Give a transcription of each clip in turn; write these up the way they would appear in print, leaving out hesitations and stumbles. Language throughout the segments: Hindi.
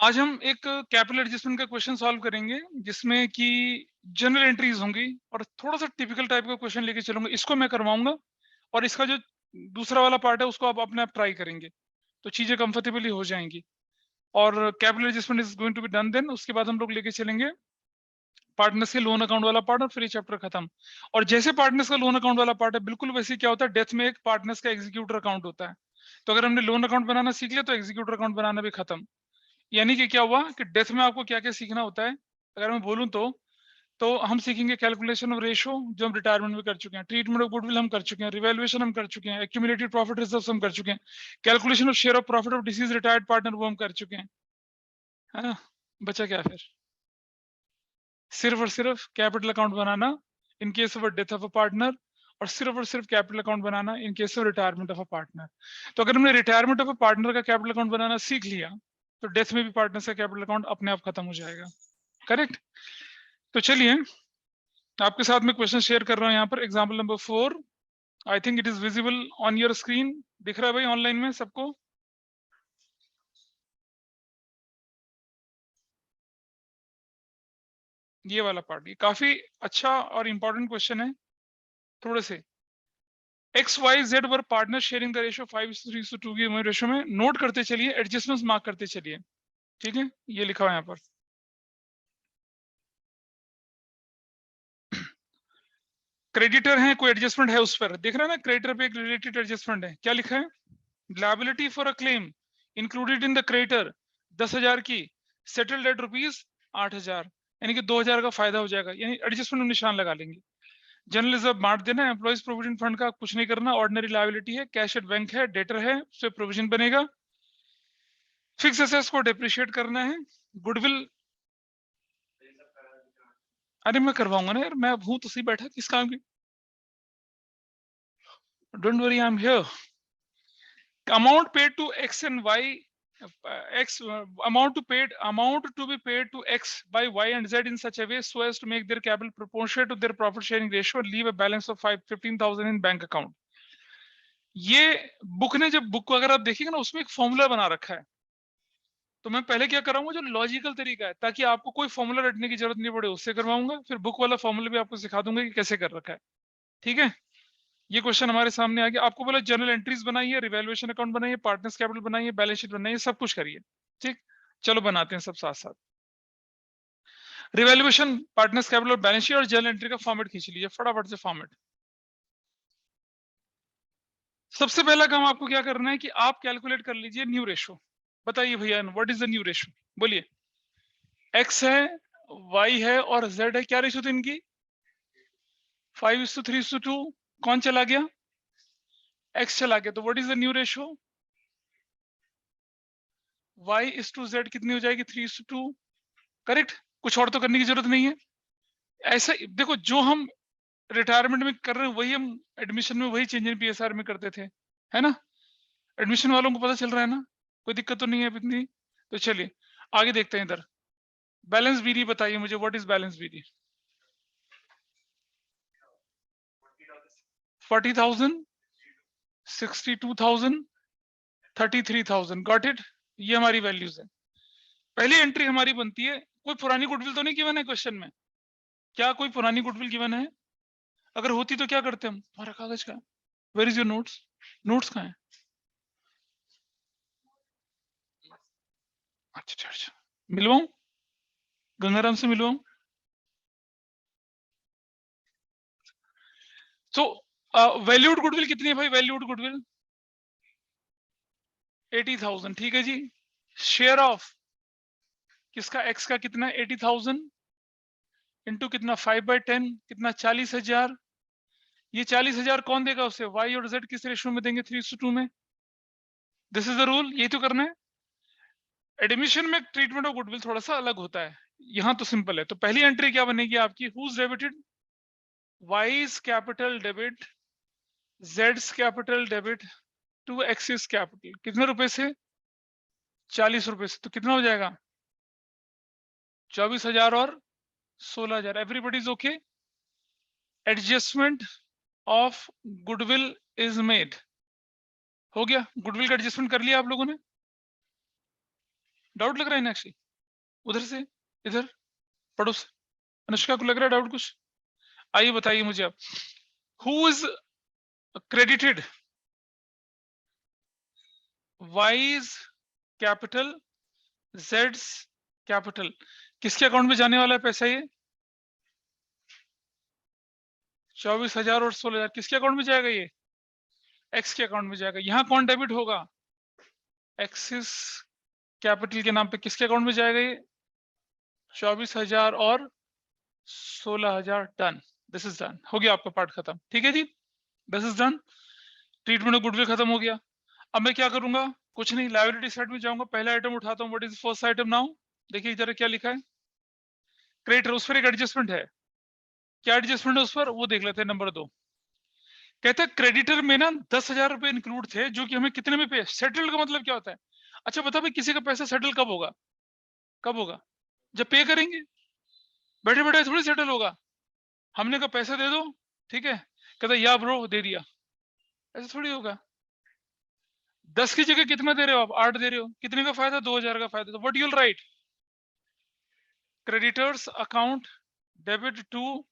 आज हम एक कैपिटल एडजस्टमेंट का क्वेश्चन सॉल्व करेंगे जिसमें कि जनरल एंट्रीज होंगी और थोड़ा सा टिपिकल टाइप का क्वेश्चन लेके चलूंगा। इसको मैं करवाऊंगा और इसका जो दूसरा वाला पार्ट है उसको आप अपने आप ट्राई करेंगे तो चीजें कंफर्टेबली हो जाएंगी। और capital adjustment is going to be done. Then उसके बाद हम लोग लेके चलेंगे पार्टनर्स के लोन अकाउंट वाला पार्ट और फिर ये चैप्टर खत्म। और जैसे पार्टनर्स का लोन अकाउंट वाला पार्ट है बिल्कुल वैसे क्या होता है, डेथ में एक पार्टनर्स का एग्जीक्यूटर अकाउंट होता है। तो अगर हमने लोन अकाउंट बनाना सीख लिया तो एग्जीक्यूटर अकाउंट बनाना भी खत्म। यानी कि क्या हुआ कि डेथ में आपको क्या क्या सीखना होता है। अगर मैं बोलूं तो हम सीखेंगे कैलकुलेशन ऑफ रेशो जो हम रिटायरमेंट में कर चुके हैं, ट्रीटमेंट ऑफ गुडविल हम कर चुके हैं, रिवैल्यूएशन हम कर चुके हैं, एक्यूमुलेटेड प्रॉफिट रिजर्व्स हम कर चुके हैं, calculation of share of profit of disease retired partner वो हम कर चुके हैं, है ना। बचा क्या फिर? सिर्फ और सिर्फ capital account banana in case of death of a partner और सिर्फ capital account banana in case of retirement of a partner. तो अगर हमने रिटायरमेंट ऑफ अ पार्टनर का कैपिटल अकाउंट बनाना सीख लिया तो डेथ में भी पार्टनर का कैपिटल अकाउंट अपने आप खत्म हो जाएगा। करेक्ट। तो चलिए आपके साथ में क्वेश्चन शेयर कर रहा हूं यहाँ पर। Example number 4, I think it is visible on your screen. दिख रहा है भाई ऑनलाइन में सबको? ये वाला पार्ट ये काफी अच्छा और इंपॉर्टेंट क्वेश्चन है। थोड़े से X Y Z were partner sharing the ratio 5:3:2 की रेशियो में। नोट करते चलिए, एडजस्टमेंट्स मार्क करते चलिए। ठीक है, ये लिखा हुआ है यहाँ पर। क्रेडिटर है, कोई एडजस्टमेंट है उस पर, देख रहे हैं ना, क्रेडिटर पे एक रिलेटेड एडजस्टमेंट है। क्या लिखा है? Liability for a claim included in the creditor 10,000 की, सेटल्ड एट ₹8,000, यानी कि 2,000 का फायदा हो जाएगा, यानी एडजस्टमेंट में निशान लगा लेंगे। जनरल रिजर्व बांट देना, एम्प्लॉइज प्रोविडेंट फंड का कुछ नहीं करना, ऑर्डिनरी लायबिलिटी है, कैश एट बैंक है, डेटर है, उस पर प्रोविजन बनेगा। फिक्स एसेट्स को डिप्रिशिएट करना है। गुडविल, अरे मैं करवाऊंगा ना यार, मैं हूं तो सही बैठा किस काम की। Don't worry, I am here. Amount paid to X and Y, x amount to be paid to x by y and z in such a way so as to make their capital proportionate to their profit sharing ratio and leave a balance of 15,000 in bank account। ये बुक ने, जब बुक को अगर आप देखिएगा ना उसमें एक फॉर्मूला बना रखा है। तो मैं पहले क्या कराऊंगा, जो लॉजिकल तरीका है, ताकि आपको कोई फॉर्मूला रटने की जरूरत नहीं पड़े, उससे करवाऊंगा। फिर बुक वाला फॉर्मूला भी आपको सिखा दूंगा कि कैसे कर रखा है। ठीक है, ये क्वेश्चन हमारे सामने आ गया। आपको बोला जनरल एंट्रीज बनाइए, रिवैल्यूएशन अकाउंट बनाइए, पार्टनर्स कैपिटल बनाइए, बैलेंस शीट बनाइए, सब कुछ करिए। ठीक, चलो बनाते हैं सब साथ साथ। Revaluation, partners capital, balance sheet और जनरल एंट्री का फॉर्मेट खींच लीजिए फटाफट से फॉर्मेट। सबसे पहला काम आपको क्या करना है कि आप कैलकुलेट कर लीजिए न्यू रेशो। बताइए भैया, what is the new ratio? बोलिए। एक्स है, वाई है और जेड है। क्या रेशो थी इनकी? 5:3:2। कौन चला गया? एक्स चला गया। तो what is the new ratio? y:z कितनी हो जाएगी? 3:2। करेक्ट। कुछ और तो करने की जरूरत नहीं है। ऐसा देखो, जो हम रिटायरमेंट में कर रहे हैं वही हम एडमिशन में, वही चेंज इन पीएसआर में करते थे, है ना। एडमिशन वालों को पता चल रहा है ना, कोई दिक्कत तो नहीं है इतनी। तो चलिए आगे देखते हैं। इधर बैलेंस बीडी बताइए मुझे, what is balance BD? 40,000, 62,000, 33,000। Got it. ये हमारी वैल्यूज है। पहली एंट्री हमारी बनती है। कोई पुरानी गुडविल तो नहीं गिवन है क्वेश्चन में? क्या कोई पुरानी गुडविल गिवन है? अगर होती तो क्या करते हम? हमारा कागज का, where is your notes? Notes कहाँ है? अच्छा अच्छा, मिलवाऊं? गंगाराम से मिलवाऊं? तो वैल्यूड गुडविल कितनी है भाई? Valued goodwill 80,000। ठीक है जी। शेयर ऑफ किसका? एक्स का। कितना? 80,000 इंटू कितना? 5/10, कितना? 40,000। ये 40,000 कौन देगा उसे? वाई और जेड किस रेशियो में देंगे? 3:2 में। दिस इज द रूल, यही तो करना है। एडमिशन में ट्रीटमेंट ऑफ गुडविल थोड़ा सा अलग होता है, यहाँ तो सिंपल है। तो पहली एंट्री क्या बनेगी आपकी? Who's debited? Y's capital debit, जेड्स capital debit to X's capital. कितने रुपए से? 40 रुपए से। तो कितना हो जाएगा? 24,000 और 16,000। Everybody is okay? Adjustment of goodwill is made. हो गया, गुडविल का एडजस्टमेंट कर लिया आप लोगों ने? डाउट लग रहा है मीनाक्षी? उधर से इधर पढ़ो से। अनुष्का को लग रहा है डाउट कुछ? आइए बताइए मुझे आप, who is credited wise capital Jades capital, किसके अकाउंट में जाने वाला है पैसा ये? 24,000 और 16,000 किसके अकाउंट में जाएगा? ये एक्स के अकाउंट में जाएगा। यहाँ कौन डेबिट होगा? एक्सिस कैपिटल के नाम पे किसके अकाउंट में जाएगा ये? 24,000 और 16,000। डन, दिस इज डन, हो गया आपका पार्ट खत्म। ठीक है जी, this is done. Treatment of goodwill खत्म हो गया। अब मैं क्या करूंगा? कुछ नहीं, लायबिलिटी साइड में जाऊंगा, पहला आइटम उठाता हूँ। What is first item now? देखिए जरा क्या लिखा है। क्रेडिटर, उस पर एक एडजस्टमेंट है। क्या एडजस्टमेंट है उस पर, वो देख लेते हैं। नंबर 2 कहते हैं क्रेडिटर में ना 10,000 रुपए इंक्लूड थे, जो कि हमें कितने में पे? सेटल्ड का मतलब क्या होता है? अच्छा बता भाई, किसी का पैसा सेटल कब होगा? कब होगा? जब पे करेंगे। बैठे बैठे थोड़ी सेटल होगा। हमने कहा पैसा दे दो, ठीक है, कहता या ब्रो दे दिया, ऐसा थोड़ी होगा। 10 की जगह कितना दे रहे हो आप? 8 दे रहे हो, कितने का फायदा? 2,000 का फायदा। तो what you will write? Creditors account debit to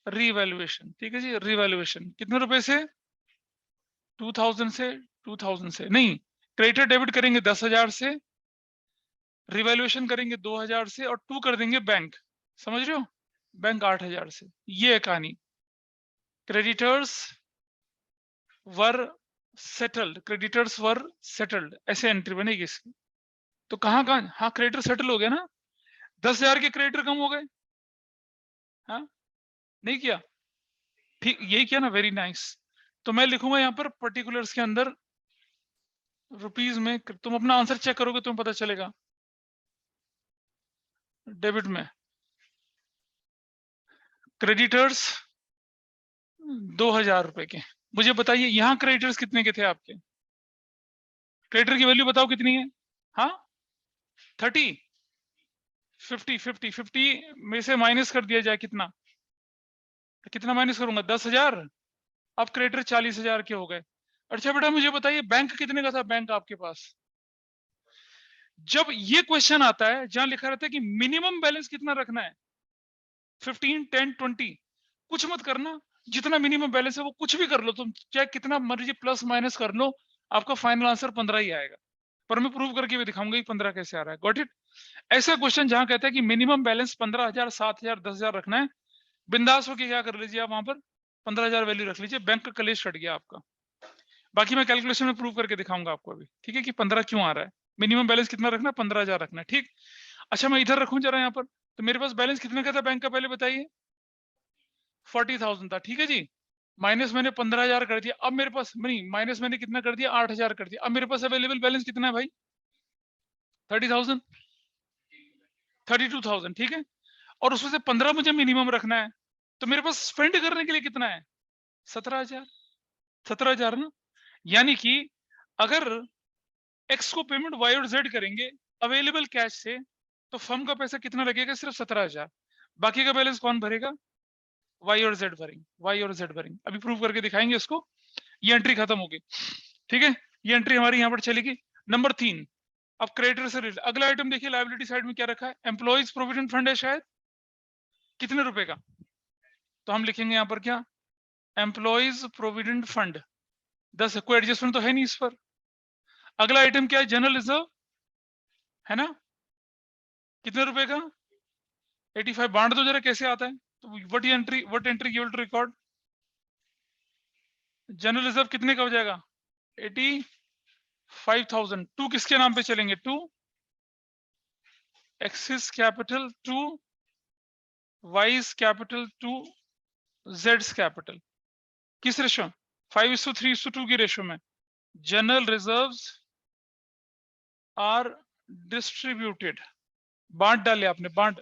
revaluation. ठीक है जी, रीवैल्यूएशन कितने रुपए से? 2000 से। 2000 से नहीं, क्रेडिटर डेबिट करेंगे 10,000 से, रिवैल्यूएशन करेंगे 2,000 से, और 2 कर देंगे बैंक। समझ रहे हो? बैंक 8,000 से। ये है कहानी। क्रेडिटर्स वर सेटल्ड, क्रेडिटर्स वर सेटल्ड, ऐसे एंट्री बनेगी इसकी। तो कहाँ कहाँ, हाँ क्रेडिटर सेटल हो गया ना, 10,000 के क्रेडिटर कम हो गए। हाँ नहीं किया? ठीक यही किया ना, वेरी नाइस। तो मैं लिखूंगा यहाँ पर पर्टिकुलर्स के अंदर रुपीज में। तुम अपना आंसर चेक करोगे, तुम्हें पता चलेगा। डेबिट में क्रेडिटर्स 2,000 रुपए के। मुझे बताइए यहाँ क्रेडिटर्स कितने के थे आपके? क्रेडिटर की वैल्यू बताओ कितनी है? हाँ 30, 50 में से माइनस कर दिया जाए कितना? कितना माइनस करूंगा? 10,000। अब क्रेडिटर 40,000 के हो गए। अच्छा बेटा मुझे बताइए बैंक कितने का था? बैंक आपके पास जब ये क्वेश्चन आता है जहां लिखा रहता है कि मिनिमम बैलेंस कितना रखना है, 15, 10, 20, कुछ मत करना। जितना मिनिमम बैलेंस है वो कुछ भी कर लो तुम, चाहे कितना मर्जी प्लस माइनस कर लो, आपका फाइनल आंसर 15 ही आएगा। पर मैं प्रूव करके भी दिखाऊंगा कि 15 कैसे आ रहा है। Got it? ऐसा क्वेश्चन जहां कहता है कि मिनिमम बैलेंस 15,000, 7,000, 10,000 रखना है, बिंदास होकर क्या कर लीजिए आप, वहां पर 15,000 वैल्यू रख लीजिए। बैंक का कलेश कट गया आपका। बाकी मैं कैलकुलेशन में प्रूव करके दिखाऊंगा आपको अभी, ठीक है, कि 15 क्यों आ रहा है। मिनिमम बैलेंस कितना रखना? 15,000 रखना है। ठीक। अच्छा मैं इधर रखूं जरा यहाँ पर, तो मेरे पास बैलेंस कितने का था बैंक का, पहले बताइए? 40,000 था। ठीक है जी, माइनस मैंने 15,000 कर दिया। अब मेरे पास नहीं, माइनस मैंने कितना कर दिया? 8,000 कर दिया। अब मेरे पास अवेलेबल बैलेंस कितना है भाई? 30,000, 32,000। ठीक है, और उसमें से 15 मुझे मिनिमम रखना है, तो मेरे पास स्पेंड करने के लिए कितना है? 17,000। 17,000 ना, यानी कि अगर एक्स को पेमेंट वाई और जेड करेंगे अवेलेबल कैश से, तो फर्म का पैसा कितना लगेगा? सिर्फ 17,000। बाकी का बैलेंस कौन भरेगा? वाई और जेड भरेंगे। वाई और जेड भरेंगे, अभी प्रूव करके दिखाएंगे इसको। ये एंट्री खत्म होगी। ठीक है, ये एंट्री हमारी यहाँ पर चलेगी। नंबर 3, अब क्रेडिटर से रिलेटेड अगला आइटम देखिए, लायबिलिटी साइड में क्या रखा है? एम्प्लॉइज प्रोविडेंट फंड है शायद, कितने रुपए का? तो हम लिखेंगे यहाँ पर क्या? एम्प्लॉइज प्रोविडेंट फंड 10 है। कोई एडजस्टमेंट तो है नहीं इस पर। अगला आइटम क्या है? जनरल रिजर्व है ना, कितने रुपए का? 85। बांट दो जरा कैसे आता है। तो what entry you will record? General reserve कितने का हो जाएगा? 85,000। टू किसके नाम पे चलेंगे? To X's capital, to Y's capital, to जेड्स कैपिटल। किस रेशो? 5:3:2 की रेशो में। जनरल रिजर्व्स आर डिस्ट्रीब्यूटेड, बांट डाले आपने, बांट।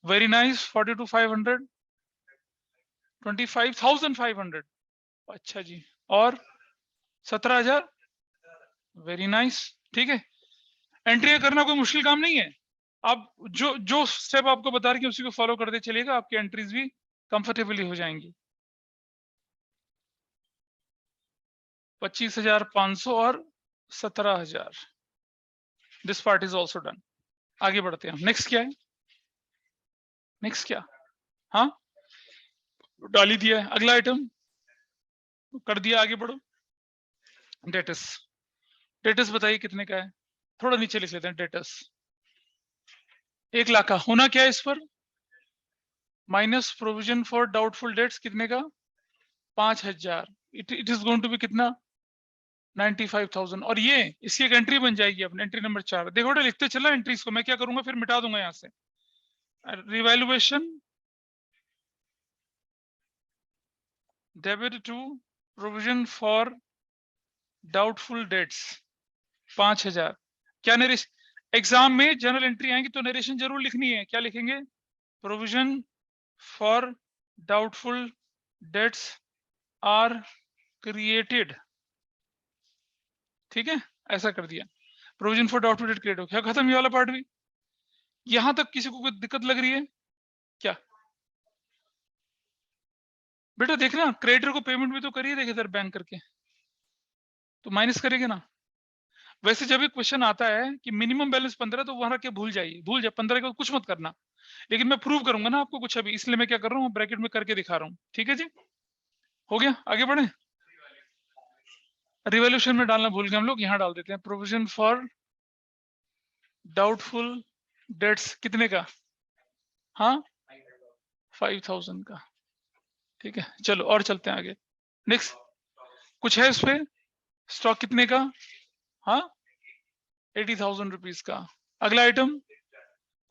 Very nice. 42,500, 25,500। अच्छा जी, और 17,000। Very nice. ठीक है, एंट्री करना कोई मुश्किल काम नहीं है। आप जो जो स्टेप आपको बता रहे हैं उसी को फॉलो करते चलिएगा, आपकी एंट्रीज भी कंफर्टेबली हो जाएंगी। 25,500 और 17,000। This part is also done. आगे बढ़ते हैं। नेक्स्ट क्या है? नेक्स्ट क्या? हाँ, डाल ही दिया है। अगला आइटम कर दिया, आगे बढ़ो। डेटस, डेटस बताइए कितने का है? थोड़ा नीचे लिख लेते हैं। डेटस 1 लाख का होना क्या है इस पर? Minus provision for doubtful debts कितने का? 5000। It is going to be कितना? 95,000। और ये इसकी एक एंट्री बन जाएगी अपने एंट्री नंबर 4। देखो बेटा लिखते चला एंट्रीज को। मैं क्या करूंगा फिर मिटा दूंगा यहां से। Revaluation debit to provision for doubtful debts 5000। क्या नरेशन एग्जाम में जनरल एंट्री आएंगी तो नरेशन जरूर लिखनी है। क्या लिखेंगे? Provision for doubtful debts are created. ठीक है, ऐसा कर दिया। Provision for doubtful debt create हो गया, खत्म ये वाला पार्ट भी। यहां तक किसी को कोई दिक्कत लग रही है क्या? बेटा देखना, क्रेडिटर को पेमेंट भी तो करिए, देखे इधर बैंक करके तो माइनस करेंगे ना। वैसे जब भी क्वेश्चन आता है कि मिनिमम बैलेंस 15 तो वहां रख के भूल जाइए, भूल जाए 15 के कुछ मत करना। लेकिन मैं प्रूव करूंगा ना आपको कुछ अभी, इसलिए मैं क्या कर रहा हूँ ब्रैकेट में करके दिखा रहा हूँ। ठीक है जी, हो गया। आगे बढ़े। रिवॉल्यूशन में डालना भूल गए हम लोग, यहाँ डाल देते हैं। प्रोविजन फॉर डाउटफुल डेट्स कितने का? हाँ, 5000 का। ठीक है, चलो और चलते हैं आगे। नेक्स्ट कुछ है इस पे? स्टॉक कितने का? हाँ, 80,000 रुपीज का। अगला आइटम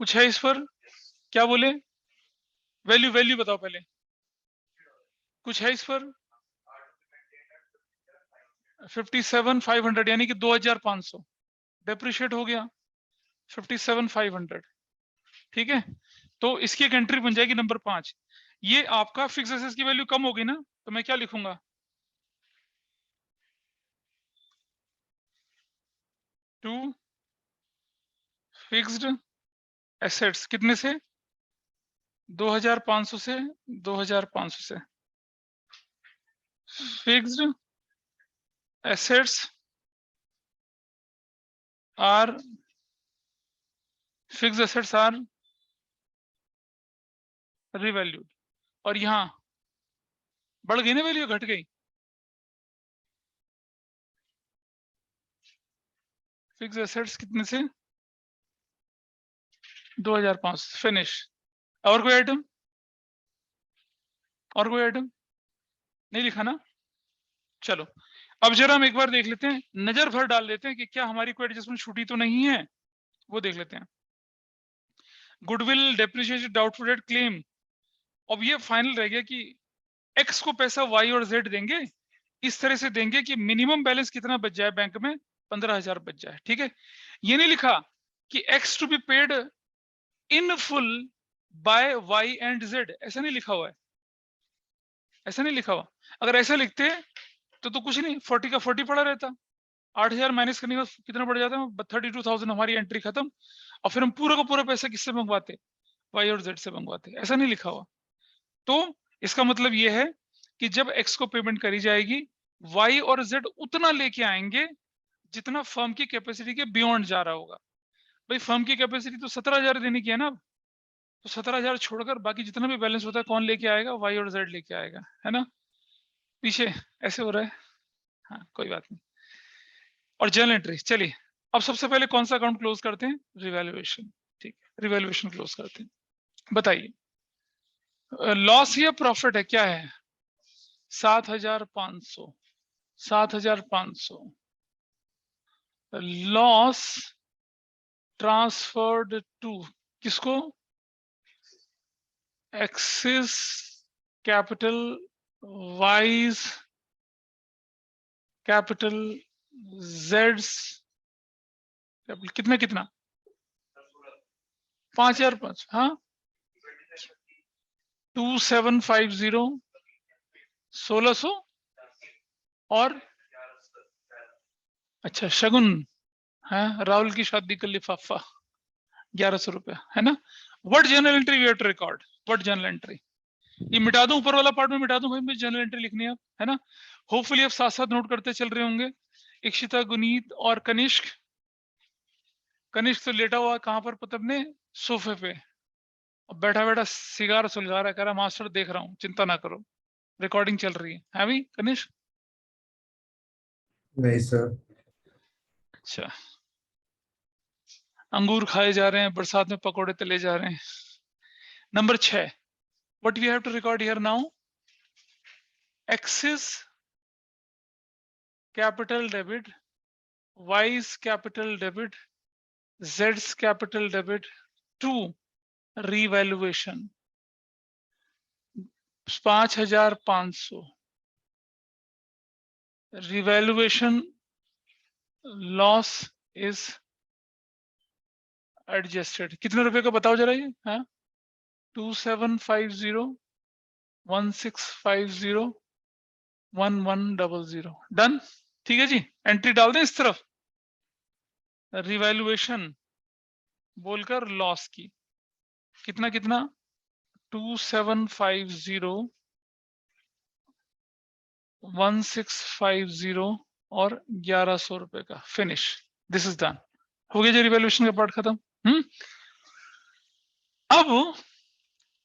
कुछ है इस पर? क्या बोले? वैल्यू, वैल्यू बताओ पहले। कुछ है इस पर? 57,500 यानी कि 2,500 डेप्रिशिएट हो गया। 57,500। ठीक है, तो इसकी एक एंट्री बन जाएगी नंबर 5। ये आपका फिक्स एसेट्स की वैल्यू कम होगी ना, तो मैं क्या लिखूंगा? टू फिक्स्ड एसेट्स कितने से? 2,500 से। 2,500 से fixed assets are, fixed assets are revalued. और यहां बढ़ गई ना वैल्यू, घट गई? फिक्स्ड एसेट्स कितने से? 2,500। फिनिश। और कोई आइटम? और कोई आइटम नहीं लिखा ना? चलो अब जरा हम एक बार देख लेते हैं, नजर भर डाल लेते हैं कि क्या हमारी कोई एडजस्टमेंट छूटी तो नहीं है, वो देख लेते हैं। Goodwill, depreciation, doubtful debt, claim. अब ये फाइनल रह गया कि एक्स को पैसा वाई और जेड देंगे, इस तरह से देंगे कि मिनिमम बैलेंस कितना बच जाए बैंक में? 15,000 बच जाए। ठीक है, ये नहीं लिखा कि X to be paid in full by Y and Z, ऐसा नहीं लिखा हुआ है। ऐसा नहीं लिखा हुआ। अगर ऐसा लिखते तो कुछ नहीं, 40 का 40 पड़ा रहता। 8,000 माइनस करने का कितना पड़ जाता है? 32,000 हमारी एंट्री खत्म। और फिर हम पूरा का पूरा पैसा किससे मंगवाते? वाई और जेड से मंगवाते। ऐसा नहीं लिखा हुआ। तो इसका मतलब ये है कि जब एक्स को पेमेंट करी जाएगी, वाई और जेड उतना लेके आएंगे जितना फर्म की कैपेसिटी के बियॉन्ड जा रहा होगा। भाई फर्म की कैपेसिटी तो 17,000 देने की है ना, तो 17,000 छोड़कर बाकी जितना भी बैलेंस होता है कौन लेके आएगा? वाई और जेड लेके आएगा, है ना? पीछे ऐसे हो रहा है। हाँ कोई बात नहीं। और जर्नल एंट्री, चलिए अब सबसे पहले कौन सा अकाउंट क्लोज करते हैं? रिवैल्यूएशन। ठीक है, रिवैल्यूएशन क्लोज करते हैं। बताइए लॉस या प्रॉफिट है? क्या है? 7,500। 7,500 लॉस ट्रांसफर्ड टू किसको? Axis capital wise capital Jades capital. कितना कितना? 5,500। हाँ, 2,750 1600 और अच्छा शगुन है, राहुल की शादी का लिफाफा 1,100 रुपया, है ना? What journal entry we have to record? What journal entry? ये मिटा दूं, ऊपर वाला पार्ट में मिटा दूं भाई, मुझे जर्नल एंट्री लिखनी है आप, है ना? होपफुली आप साथ साथ नोट करते चल रहे होंगे। इक्षिता, गुनीत और कनिष्क, कनिष्क तो लेटा हुआ कहाँ पर पता अपने सोफे पे, और बैठा बैठा सिगार सुलगा रहा, कह रहा मास्टर देख रहा हूँ, चिंता ना करो, रिकॉर्डिंग चल रही है भी कनिष्क? नहीं सर। अच्छा, अंगूर खाए जा रहे हैं, बरसात में पकोड़े तले जा रहे हैं। Number 6, what we have to record here now? X's capital debit, Y's capital debit, जेड्स capital debit to revaluation 5,500, revaluation loss is adjusted. कितने रुपए का बताओ जरा ये? हाँ, 2750, 1650, 1100। डन, ठीक है जी, एंट्री डाल दें इस तरफ, रिवैल्यूएशन बोलकर लॉस की। कितना कितना? 2750, 1650 और 1100 रुपए का। Finish, this is done. हो गया जी रिवैल्यूएशन का पार्ट खत्म। अब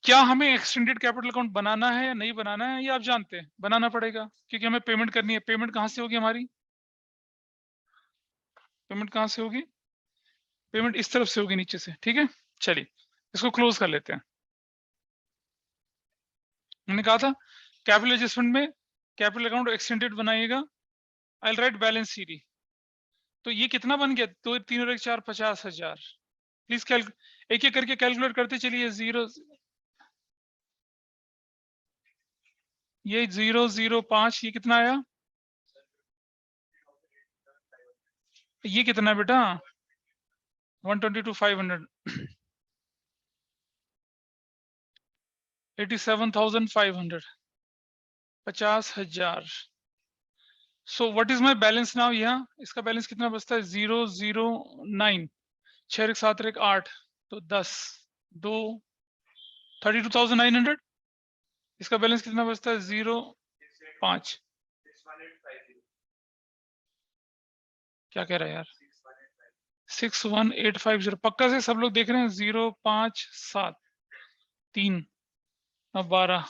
क्या हमें एक्सटेंडेड कैपिटल अकाउंट बनाना है या नहीं बनाना है, ये आप जानते हैं, बनाना पड़ेगा क्योंकि हमें पेमेंट करनी है। पेमेंट कहां से होगी हमारी? पेमेंट कहां से होगी? पेमेंट इस तरफ से होगी, नीचे से। ठीक है, चलिए इसको क्लोज कर लेते हैं। मैंने कहा था कैपिटल एडजस्टमेंट में कैपिटल अकाउंट एक्सटेंडेड बनाइएगा। आई राइट बैलेंस सीडी। तो ये कितना बन गया? 2 3 और 1 4, 50,000। प्लीज एक एक करके कैलकुलेट करते चलिए। 0, ये 005, ये कितना आया? ये कितना बेटा? 122,500, 87,500, 50,000। So what is my balance now? यहाँ इसका बैलेंस कितना बचता है? 009, 6 7 8, तो 10 2, 32,900। इसका बैलेंस कितना बचता है? 0.5। क्या कह रहा है यार? 61850। पक्का से सब लोग देख रहे हैं? 057 3 12,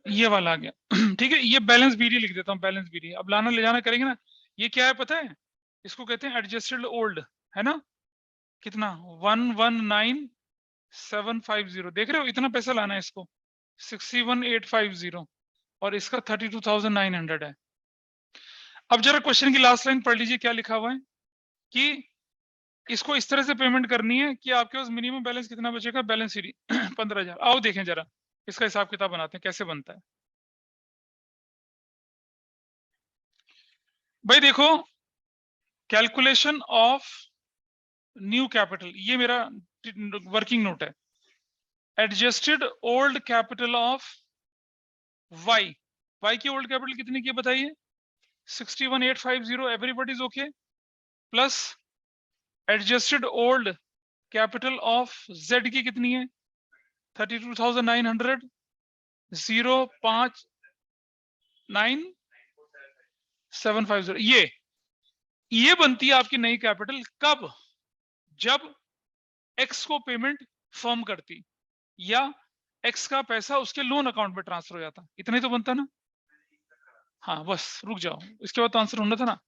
ये वाला आ गया। ठीक है, ये बैलेंस बीडी लिख देता हूँ, बैलेंस बीडी। अब लाना ले जाना करेंगे ना। ये क्या है पता है? इसको कहते हैं एडजस्टेड ओल्ड, है ना? कितना? 119,750। देख रहे हो, इतना पैसा लाना है इसको। 61,850 और इसका 32,900 है। अब जरा क्वेश्चन की लास्ट लाइन पढ़ लीजिए, क्या लिखा हुआ है कि इसको इस तरह से पेमेंट करनी है कि आपके पास मिनिमम बैलेंस कितना बचेगा? Balance CD 15,000। आओ देखें जरा, इसका हिसाब किताब बनाते हैं, कैसे बनता है। भाई देखो, कैलकुलेशन ऑफ न्यू कैपिटल, ये मेरा वर्किंग नोट है। Adjusted old capital of Y. Y की ओल्ड कैपिटल कितनी की बताइए? 61,850। Everybody is okay. Plus adjusted old capital of Z की कितनी है? 32,900, 0.9750। ये बनती है आपकी नई कैपिटल। कब? जब एक्स को पेमेंट फर्म करती या एक्स का पैसा उसके लोन अकाउंट में ट्रांसफर हो जाता। इतना ही तो बनता ना। हाँ बस रुक जाओ, इसके बाद तो आंसर होना था ना।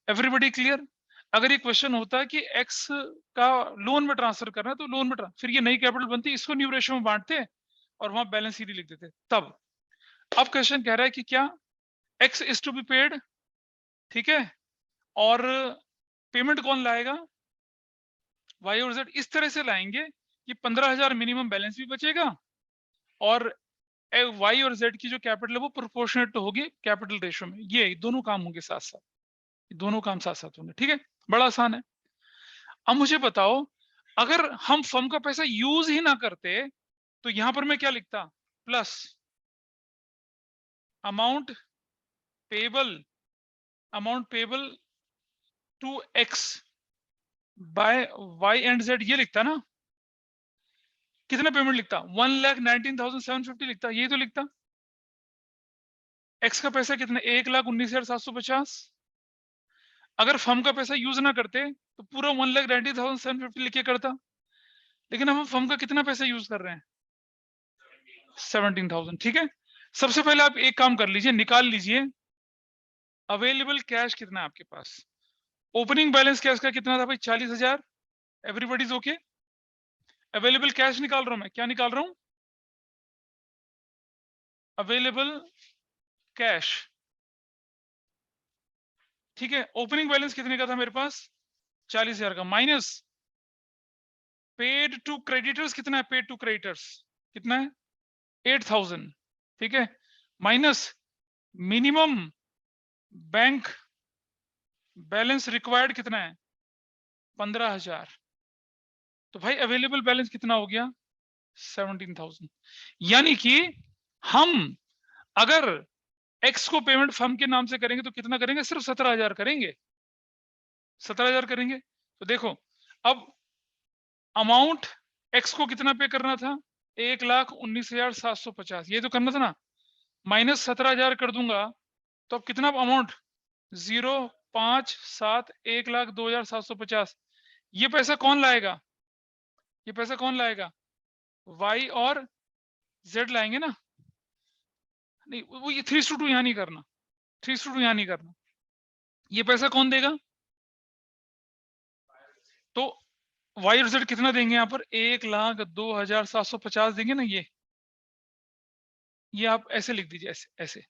Everybody clear? अगर ये क्वेश्चन होता है कि एक्स का लोन में ट्रांसफर करना है तो लोन में फिर ये नई कैपिटल बनती, इसको न्यू रेशियो में बांटते और वहां बैलेंस सीडी लिख देते तब। अब क्वेश्चन कह रहा है कि क्या X is to be paid, ठीक है, और पेमेंट कौन लाएगा? वाई और जेड। इस तरह से लाएंगे कि 15,000 मिनिमम बैलेंस भी बचेगा और वाई और जेड की जो कैपिटल है वो प्रोपोर्शनेट तो होगी कैपिटल रेशियो में। ये दोनों काम होंगे साथ साथ, दोनों काम साथ साथ होंगे। ठीक है, बड़ा आसान है। अब मुझे बताओ, अगर हम फर्म का पैसा यूज ही ना करते तो यहां पर मैं क्या लिखता? Plus amount payable, amount payable to X by Y and Z, ये लिखता ना। कितना पेमेंट लिखता? 1,19,750 लिखता, यही तो लिखता। एक्स का पैसा कितना? 1,19,750। अगर फर्म का पैसा यूज ना करते तो पूरा 1,90,750 लिख के करता, लेकिन हम फर्म का कितना पैसा यूज कर रहे हैं? 17,000। ठीक है, सबसे पहले आप एक काम कर लीजिए, निकाल लीजिए अवेलेबल कैश कितना है आपके पास। ओपनिंग बैलेंस कैश का कितना था भाई? 40,000। Everybody is okay? Available cash निकाल रहा हूं मैं, क्या निकाल रहा हूं? Available cash. ठीक है, ओपनिंग बैलेंस कितने का था मेरे पास? 40,000 का, माइनस पेड टू क्रेडिटर्स कितना है? पेड टू क्रेडिटर्स कितना है? 8,000। ठीक है, minus minimum bank balance required कितना है? 15,000। तो भाई अवेलेबल बैलेंस कितना हो गया? 17,000। यानी कि हम अगर एक्स को पेमेंट फर्म के नाम से करेंगे तो कितना करेंगे? सिर्फ 17,000 करेंगे। 17,000 करेंगे। तो देखो अब अमाउंट एक्स को कितना पे करना था? 1,19,750, ये तो करना था ना, माइनस 17,000 कर दूंगा तो अब कितना अमाउंट? 0,5,7 1,02,750। ये पैसा कौन लाएगा? ये पैसा कौन लाएगा? वाई और जेड लाएंगे ना। नहीं, वो ये 3:2 यहां नहीं करना, 3:2 यहां नहीं करना। ये पैसा कौन देगा? तो वाई और जेड कितना देंगे यहाँ पर? 1,02,750 देंगे ना। ये आप ऐसे लिख दीजिए, ऐसे ऐसे।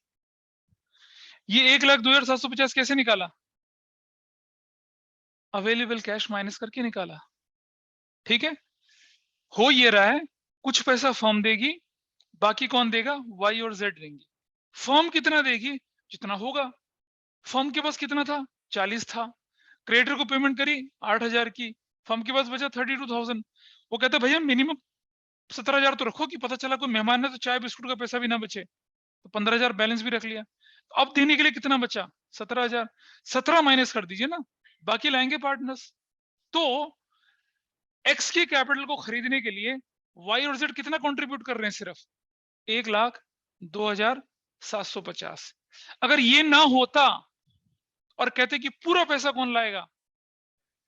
ये 1,02,750 कैसे निकाला? अवेलेबल कैश माइनस करके निकाला। ठीक है, हो ये रहा है, कुछ पैसा फर्म देगी, बाकी कौन देगा? वाई और जेड देंगे। फर्म कितना देगी? जितना होगा। फर्म के पास कितना था? 40 था। क्रेडिटर को पेमेंट करी 8,000 की, फर्म के पास बचा 32,000। वो कहते भैया मिनिमम 17,000 तो रखो कि पता चला कोई मेहमान है तो चाय बिस्कुट का पैसा भी ना बचे। तो 15,000 बैलेंस भी रख लिया। तो अब देने के लिए कितना बचा? 17,000। 17 माइनस कर दीजिए ना, बाकी लाएंगे पार्टनर्स। तो एक्स के कैपिटल को खरीदने के लिए वाई और जेड कितना कंट्रीब्यूट कर रहे हैं? सिर्फ 1,02,750। अगर ये ना होता और कहते कि पूरा पैसा कौन लाएगा?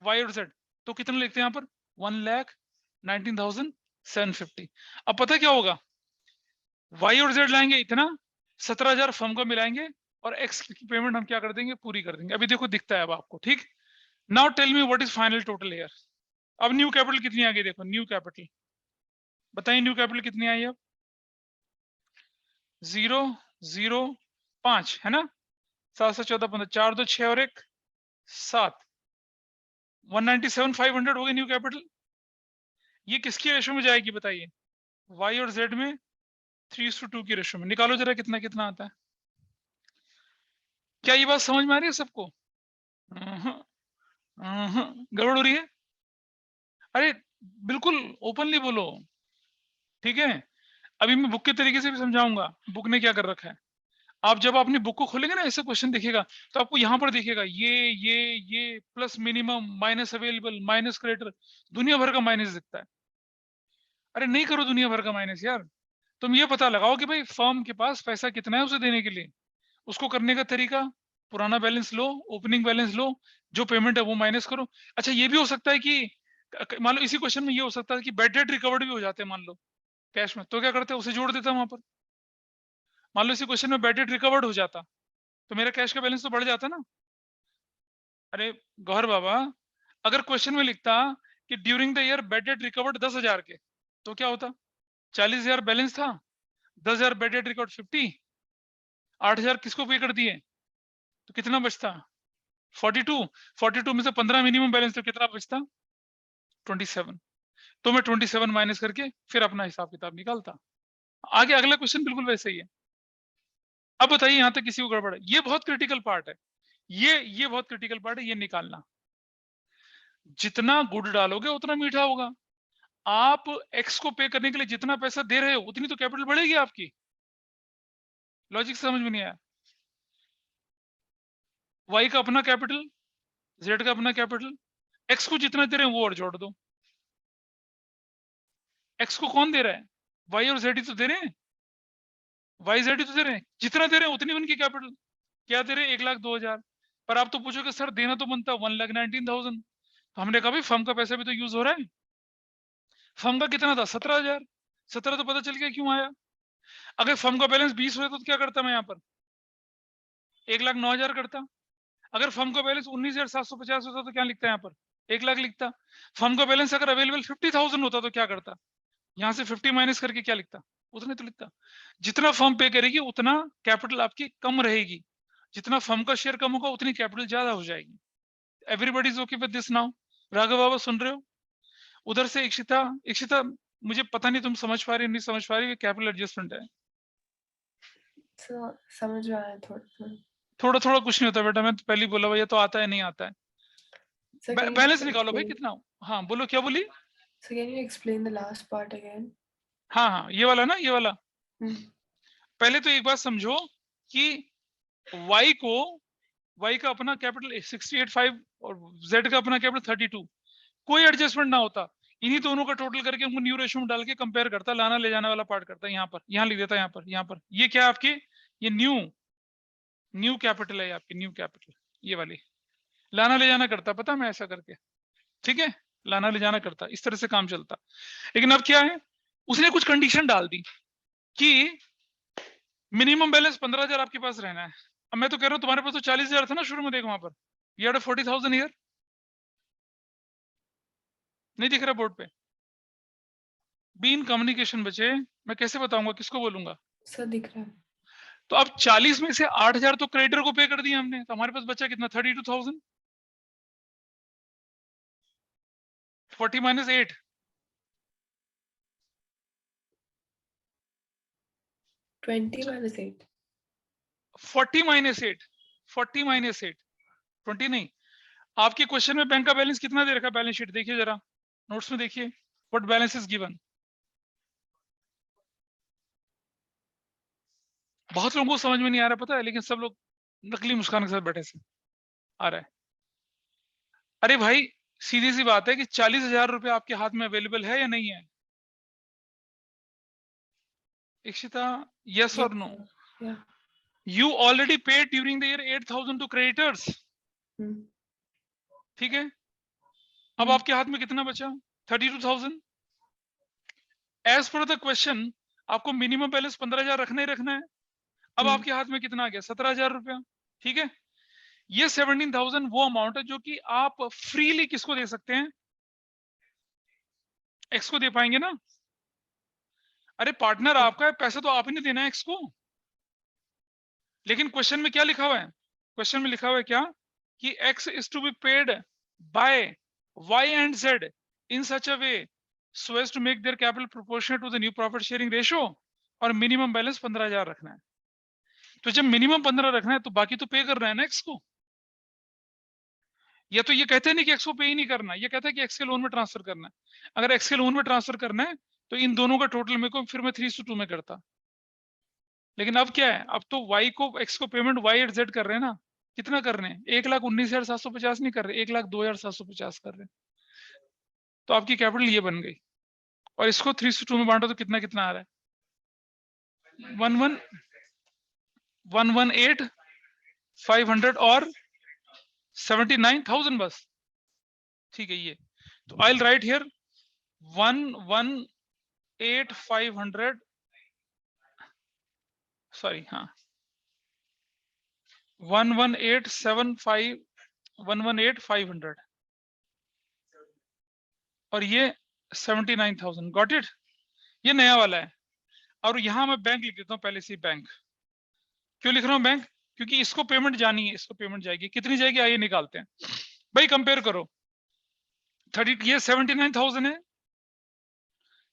वाई और जेड, तो कितना लिखते हैं यहाँ पर? 1,19,750। अब पता क्या होगा? वाई और जेड लाएंगे इतना, 17,000 फर्म को मिलाएंगे और एक्स की पेमेंट हम क्या कर देंगे? पूरी कर देंगे। अभी देखो दिखता है अब आपको। ठीक, now tell me what is final total here. अब न्यू कैपिटल कितनी आ गई? देखो न्यू कैपिटल, बताइए न्यू कैपिटल कितनी आई अब? 0,05 है ना। 7 से 14 15, 4 2 6 और 1 7, 197,500 हो गई न्यू कैपिटल। ये किसकी रेशो में जाएगी बताइए? वाई और जेड में 3:2 की रेशो में। निकालो जरा कितना कितना आता है। क्या ये बात समझ में आ रही है सबको? गड़बड़ हो रही है? अरे बिल्कुल ओपनली बोलो। ठीक है, अभी मैं बुक के तरीके से भी समझाऊंगा बुक ने क्या कर रखा है। आप जब अपनी बुक को खोलेंगे ना, ऐसे क्वेश्चन दिखेगा तो आपको यहाँ पर दिखेगा ये plus minimum minus available minus creditor, दुनिया भर का माइनस दिखता है। अरे नहीं करो दुनिया भर का माइनस यार, तुम ये पता लगाओ कि भाई फर्म के पास पैसा कितना है उसे देने के लिए। उसको करने का तरीका, पुराना बैलेंस लो, ओपनिंग बैलेंस लो, जो पेमेंट है वो माइनस करो। अच्छा ये भी हो सकता है कि मान लो इसी क्वेश्चन में ये हो सकता है कि बैड डेट रिकवर्ड भी हो जाते हैं मान लो कैश में, तो क्या करते हैं? उसे जोड़ देता वहां पर। मान लो इसी क्वेश्चन में बैड डेट रिकवर्ड हो जाता तो मेरा कैश का बैलेंस तो बढ़ जाता ना। अरे गौहर बाबा, अगर क्वेश्चन में लिखता कि during the year bad debt recovered 10,000 के, तो क्या होता? 40,000 बैलेंस था, 10,000 बैड डेट रिकवर्ड 50, 8,000 किसको पे कर दिए, तो कितना बचता? 42। 42 में से 15 मिनिमम बैलेंस, तो कितना बचता? 27। तो मैं 27 माइनस करके फिर अपना हिसाब किताब निकालता। आगे अगला क्वेश्चन बिल्कुल वैसे ही है। अब बताइए यहां तक किसी को गड़बड़ है? ये बहुत क्रिटिकल पार्ट है, ये बहुत क्रिटिकल पार्ट है, ये निकालना। जितना गुड़ डालोगे उतना मीठा होगा। आप एक्स को पे करने के लिए जितना पैसा दे रहे हो उतनी तो कैपिटल बढ़ेगी आपकी। लॉजिक समझ में नहीं आया? वाई का अपना कैपिटल, जेड का अपना कैपिटल, एक्स को जितना दे रहे हैं वो और जोड़ दो। एक्स को कौन दे रहा है? वाई और जेड ही तो दे रहे हैं। वाई जेड ही तो दे रहे हैं, जितना दे रहे हैं उतनी उनकी कैपिटल। क्या दे रहे हैं? 1,02,000। पर आप तो पूछोगे सर देना तो बनता 1,19,000, तो हमने कहा भाई फर्म का पैसा भी तो यूज हो रहा है। फर्म का कितना था 17,000, 17 तो पता चल गया क्यों आया। अगर फर्म का बैलेंस 20 होता तो क्या करता मैं यहाँ पर 1,09,000 करता। अगर फर्म का बैलेंस 19,750 होता तो क्या लिखता है यहाँ पर 1 लाख लिखता। फर्म का बैलेंस अगर अवेलेबल 50,000 होता तो क्या करता, यहाँ से 50 माइनस करके क्या लिखता, उतने तो लिखता। जितना फर्म पे करेगी उतना कैपिटल आपकी कम रहेगी, जितना फर्म का शेयर कम होगा उतनी कैपिटल ज्यादा हो जाएगी। Everybody is okay with this now? Raghav बाबा सुन रहे हो? उधर से इक्षिता, इक्षिता मुझे पता नहीं तुम समझ पा रही नहीं समझ पा रही, कैपिटल एडजस्टमेंट है। समझ रहा है थोड़ा थोड़ा थोड़ा कुछ नहीं होता बेटा, मैं तो पहले ही बोला भैया तो आता है नहीं आता है। बैलेंस निकालो भाई कितना। हाँ बोलो क्या बोली? So can you explain the last part again? हाँ हाँ ये वाला ना, ये वाला। पहले तो एक बात समझो कि y को, y का अपना कैपिटल 68.5 और z का अपना कैपिटल 32, कोई एडजस्टमेंट ना होता, इन्हीं दोनों का टोटल करके उनको न्यू रेशियो में डाल के कंपेयर करता, लाना ले जाने वाला पार्ट करता है यहाँ पर, यहाँ लिख देता है यहाँ पर, यहाँ पर ये क्या आपकी, ये न्यू कैपिटल है आपकी, न्यू कैपिटल ये वाली लाना ले जाना करता, पता मैं ऐसा करके, ठीक है लाना ले जाना करता, इस तरह से काम चलता। लेकिन अब क्या है, उसने कुछ कंडीशन डाल दी कि मिनिमम बैलेंस 15,000 आपके पास रहना है। अब मैं तो कह रहा हूँ तुम्हारे पास तो 40,000 था ना शुरू में, देखो वहां पर you had 40,000 ईयर, नहीं दिख रहा बोर्ड पे? बीन कम्युनिकेशन बचे, मैं कैसे बताऊंगा किसको बोलूंगा? सर दिख रहा है। तो अब 40 में से 8,000 तो क्रेडिटर को पे कर दिया हमने, तो हमारे पास बचा कितना 32,000। 40 माइनस 8, 20 minus 8, 40 माइनस 8, 40 माइनस 8, 20 नहीं। आपके क्वेश्चन में बैंक का बैलेंस कितना दे रखा है, बैलेंस शीट देखिए जरा, नोट्स में देखिए, व्हाट बैलेंस इज गिवन। बहुत लोगों को समझ में नहीं आ रहा पता है, लेकिन सब लोग नकली मुस्कान के साथ बैठे से आ रहा है। अरे भाई सीधी सी बात है कि 40,000 रुपए आपके हाथ में अवेलेबल है या नहीं है? इक्षिता यस और no? You already paid during the year 8,000 to creditors, ठीक है। अब आपके हाथ में कितना बचा 32,000। एज पर द क्वेश्चन आपको मिनिमम बैलेंस 15,000 रखना ही रखना है। अब आपके हाथ में कितना आ गया 17,000 रुपया, ठीक है। ये 17,000 वो अमाउंट है जो कि आप फ्रीली किसको दे सकते हैं, एक्स को दे पाएंगे ना। अरे पार्टनर आपका है, पैसा तो आप ही ने देना है एक्स को। लेकिन क्वेश्चन में क्या लिखा हुआ है, क्वेश्चन में लिखा हुआ है क्या कि X is to be paid by Y and Z in such a way so as to make their capital proportional to the new profit sharing ratio, और मिनिमम बैलेंस 15,000 रखना है। तो जब मिनिमम 15 रखना है तो बाकी तो पे कर रहा है ना एक्स को। या तो ये कहते हैं नहीं कि एक्स को पे ही नहीं करना, ये कहता है कि एक्स के लोन में ट्रांसफर करना है। अगर एक्स के लोन में ट्रांसफर करना है तो इन दोनों का टोटल मेरे को फिर मैं 3:2 में करता। लेकिन अब क्या है, अब तो y को x को पेमेंट y एट z कर रहे हैं ना। कितना कर रहे हैं 1,19,750 नहीं कर रहे, 1,02,750 कर रहे हैं। तो आपकी कैपिटल ये बन गई, और इसको 3:2 में बांटो तो कितना कितना आ रहा है 1,18,500 और 79,000 बस, ठीक है। ये तो I will write here 1,18,500, sorry हाँ 1,18,500 और ये 79,000, गॉट इट। ये नया वाला है। और यहां मैं बैंक लिख देता हूं पहले से बैंक। क्यों लिख रहा हूं बैंक, क्योंकि इसको पेमेंट जानी है, इसको पेमेंट जाएगी, कितनी जाएगी आइए निकालते हैं भाई, कंपेयर करो। 30, ये 79,000 है,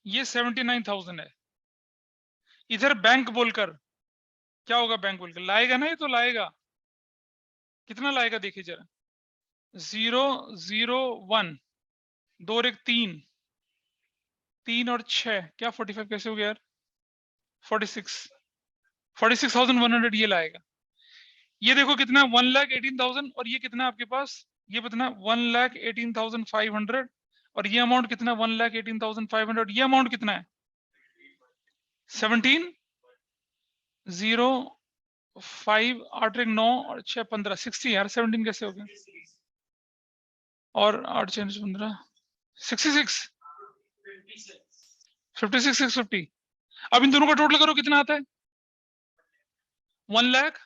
ये 79,000 है। इधर बैंक बोलकर क्या होगा, बैंक बोलकर लाएगा ना, ये तो लाएगा, कितना लाएगा देखिए जरा 0,0,1 2 और 1 3, 3 और 6 क्या 45 कैसे हो गया यार, 46,100 ये लाएगा। ये देखो कितना 1,18,000 और ये कितना आपके पास, ये कितना 1,18,500 और ये अमाउंट कितना 1,18,500, ये अमाउंट कितना है 17,015 5 8 1 9 और 6 15 60 यार 17 कैसे हो गया? और 8 6 15 66 56 650। अब इन दोनों का टोटल करो कितना आता है? 1 लाख।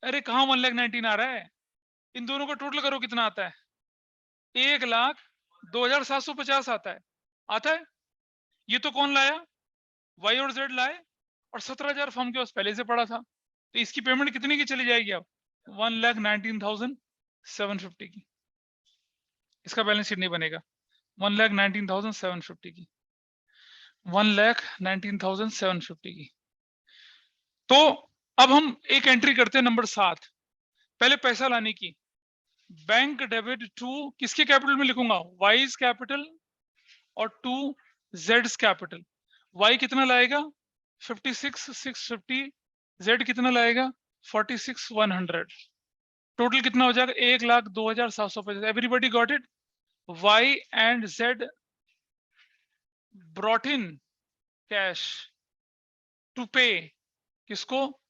अरे कहाँ 1,19,000 आ रहा है? इन दोनों का टोटल करो कितना आता है? 1,02,750 आता है। ये तो कौन लाया? वाई और जेड लाए, और 17,000 फर्म के पास पहले से पड़ा था। तो इसकी पेमेंट कितनी की चली जाएगी अब? 1,19,750 की। इसका बैलेंस शीट नहीं बनेगा। 1,19,750 की। 1,19,750 की। तो अब हम एक एंट्री करते हैं नंबर 7, पहले पैसा लाने की। बैंक डेबिट टू किसके कैपिटल में लिखूंगा? वाइज कैपिटल और टू जेड्स कैपिटल। वाई कितना लाएगा? 56,650। जेड कितना लाएगा? 46,100। टोटल कितना हो जाएगा? 1,02,750। Everybody got it? Y and Z brought in cash to pay किसको?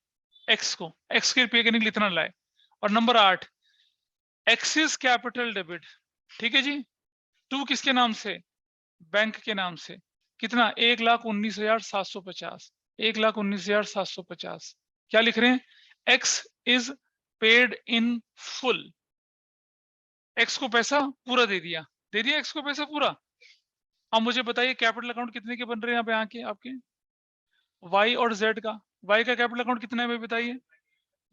एक्स को। एक्स के पे करने के लिए इतना लाए। और नंबर 8 एक्सिस कैपिटल डेबिट, ठीक है जी। टू किसके नाम से? बैंक के नाम से। कितना? 1,19,750। 1,19,750। क्या लिख रहे हैं? X is paid in full. X को पैसा पूरा दे दिया। दे दिया एक्स को पैसा पूरा। अब मुझे बताइए कैपिटल अकाउंट कितने के बन रहे हैं यहाँ पे आके आपके? वाई और जेड का। वाई का कैपिटल अकाउंट कितना है भाई बताइए?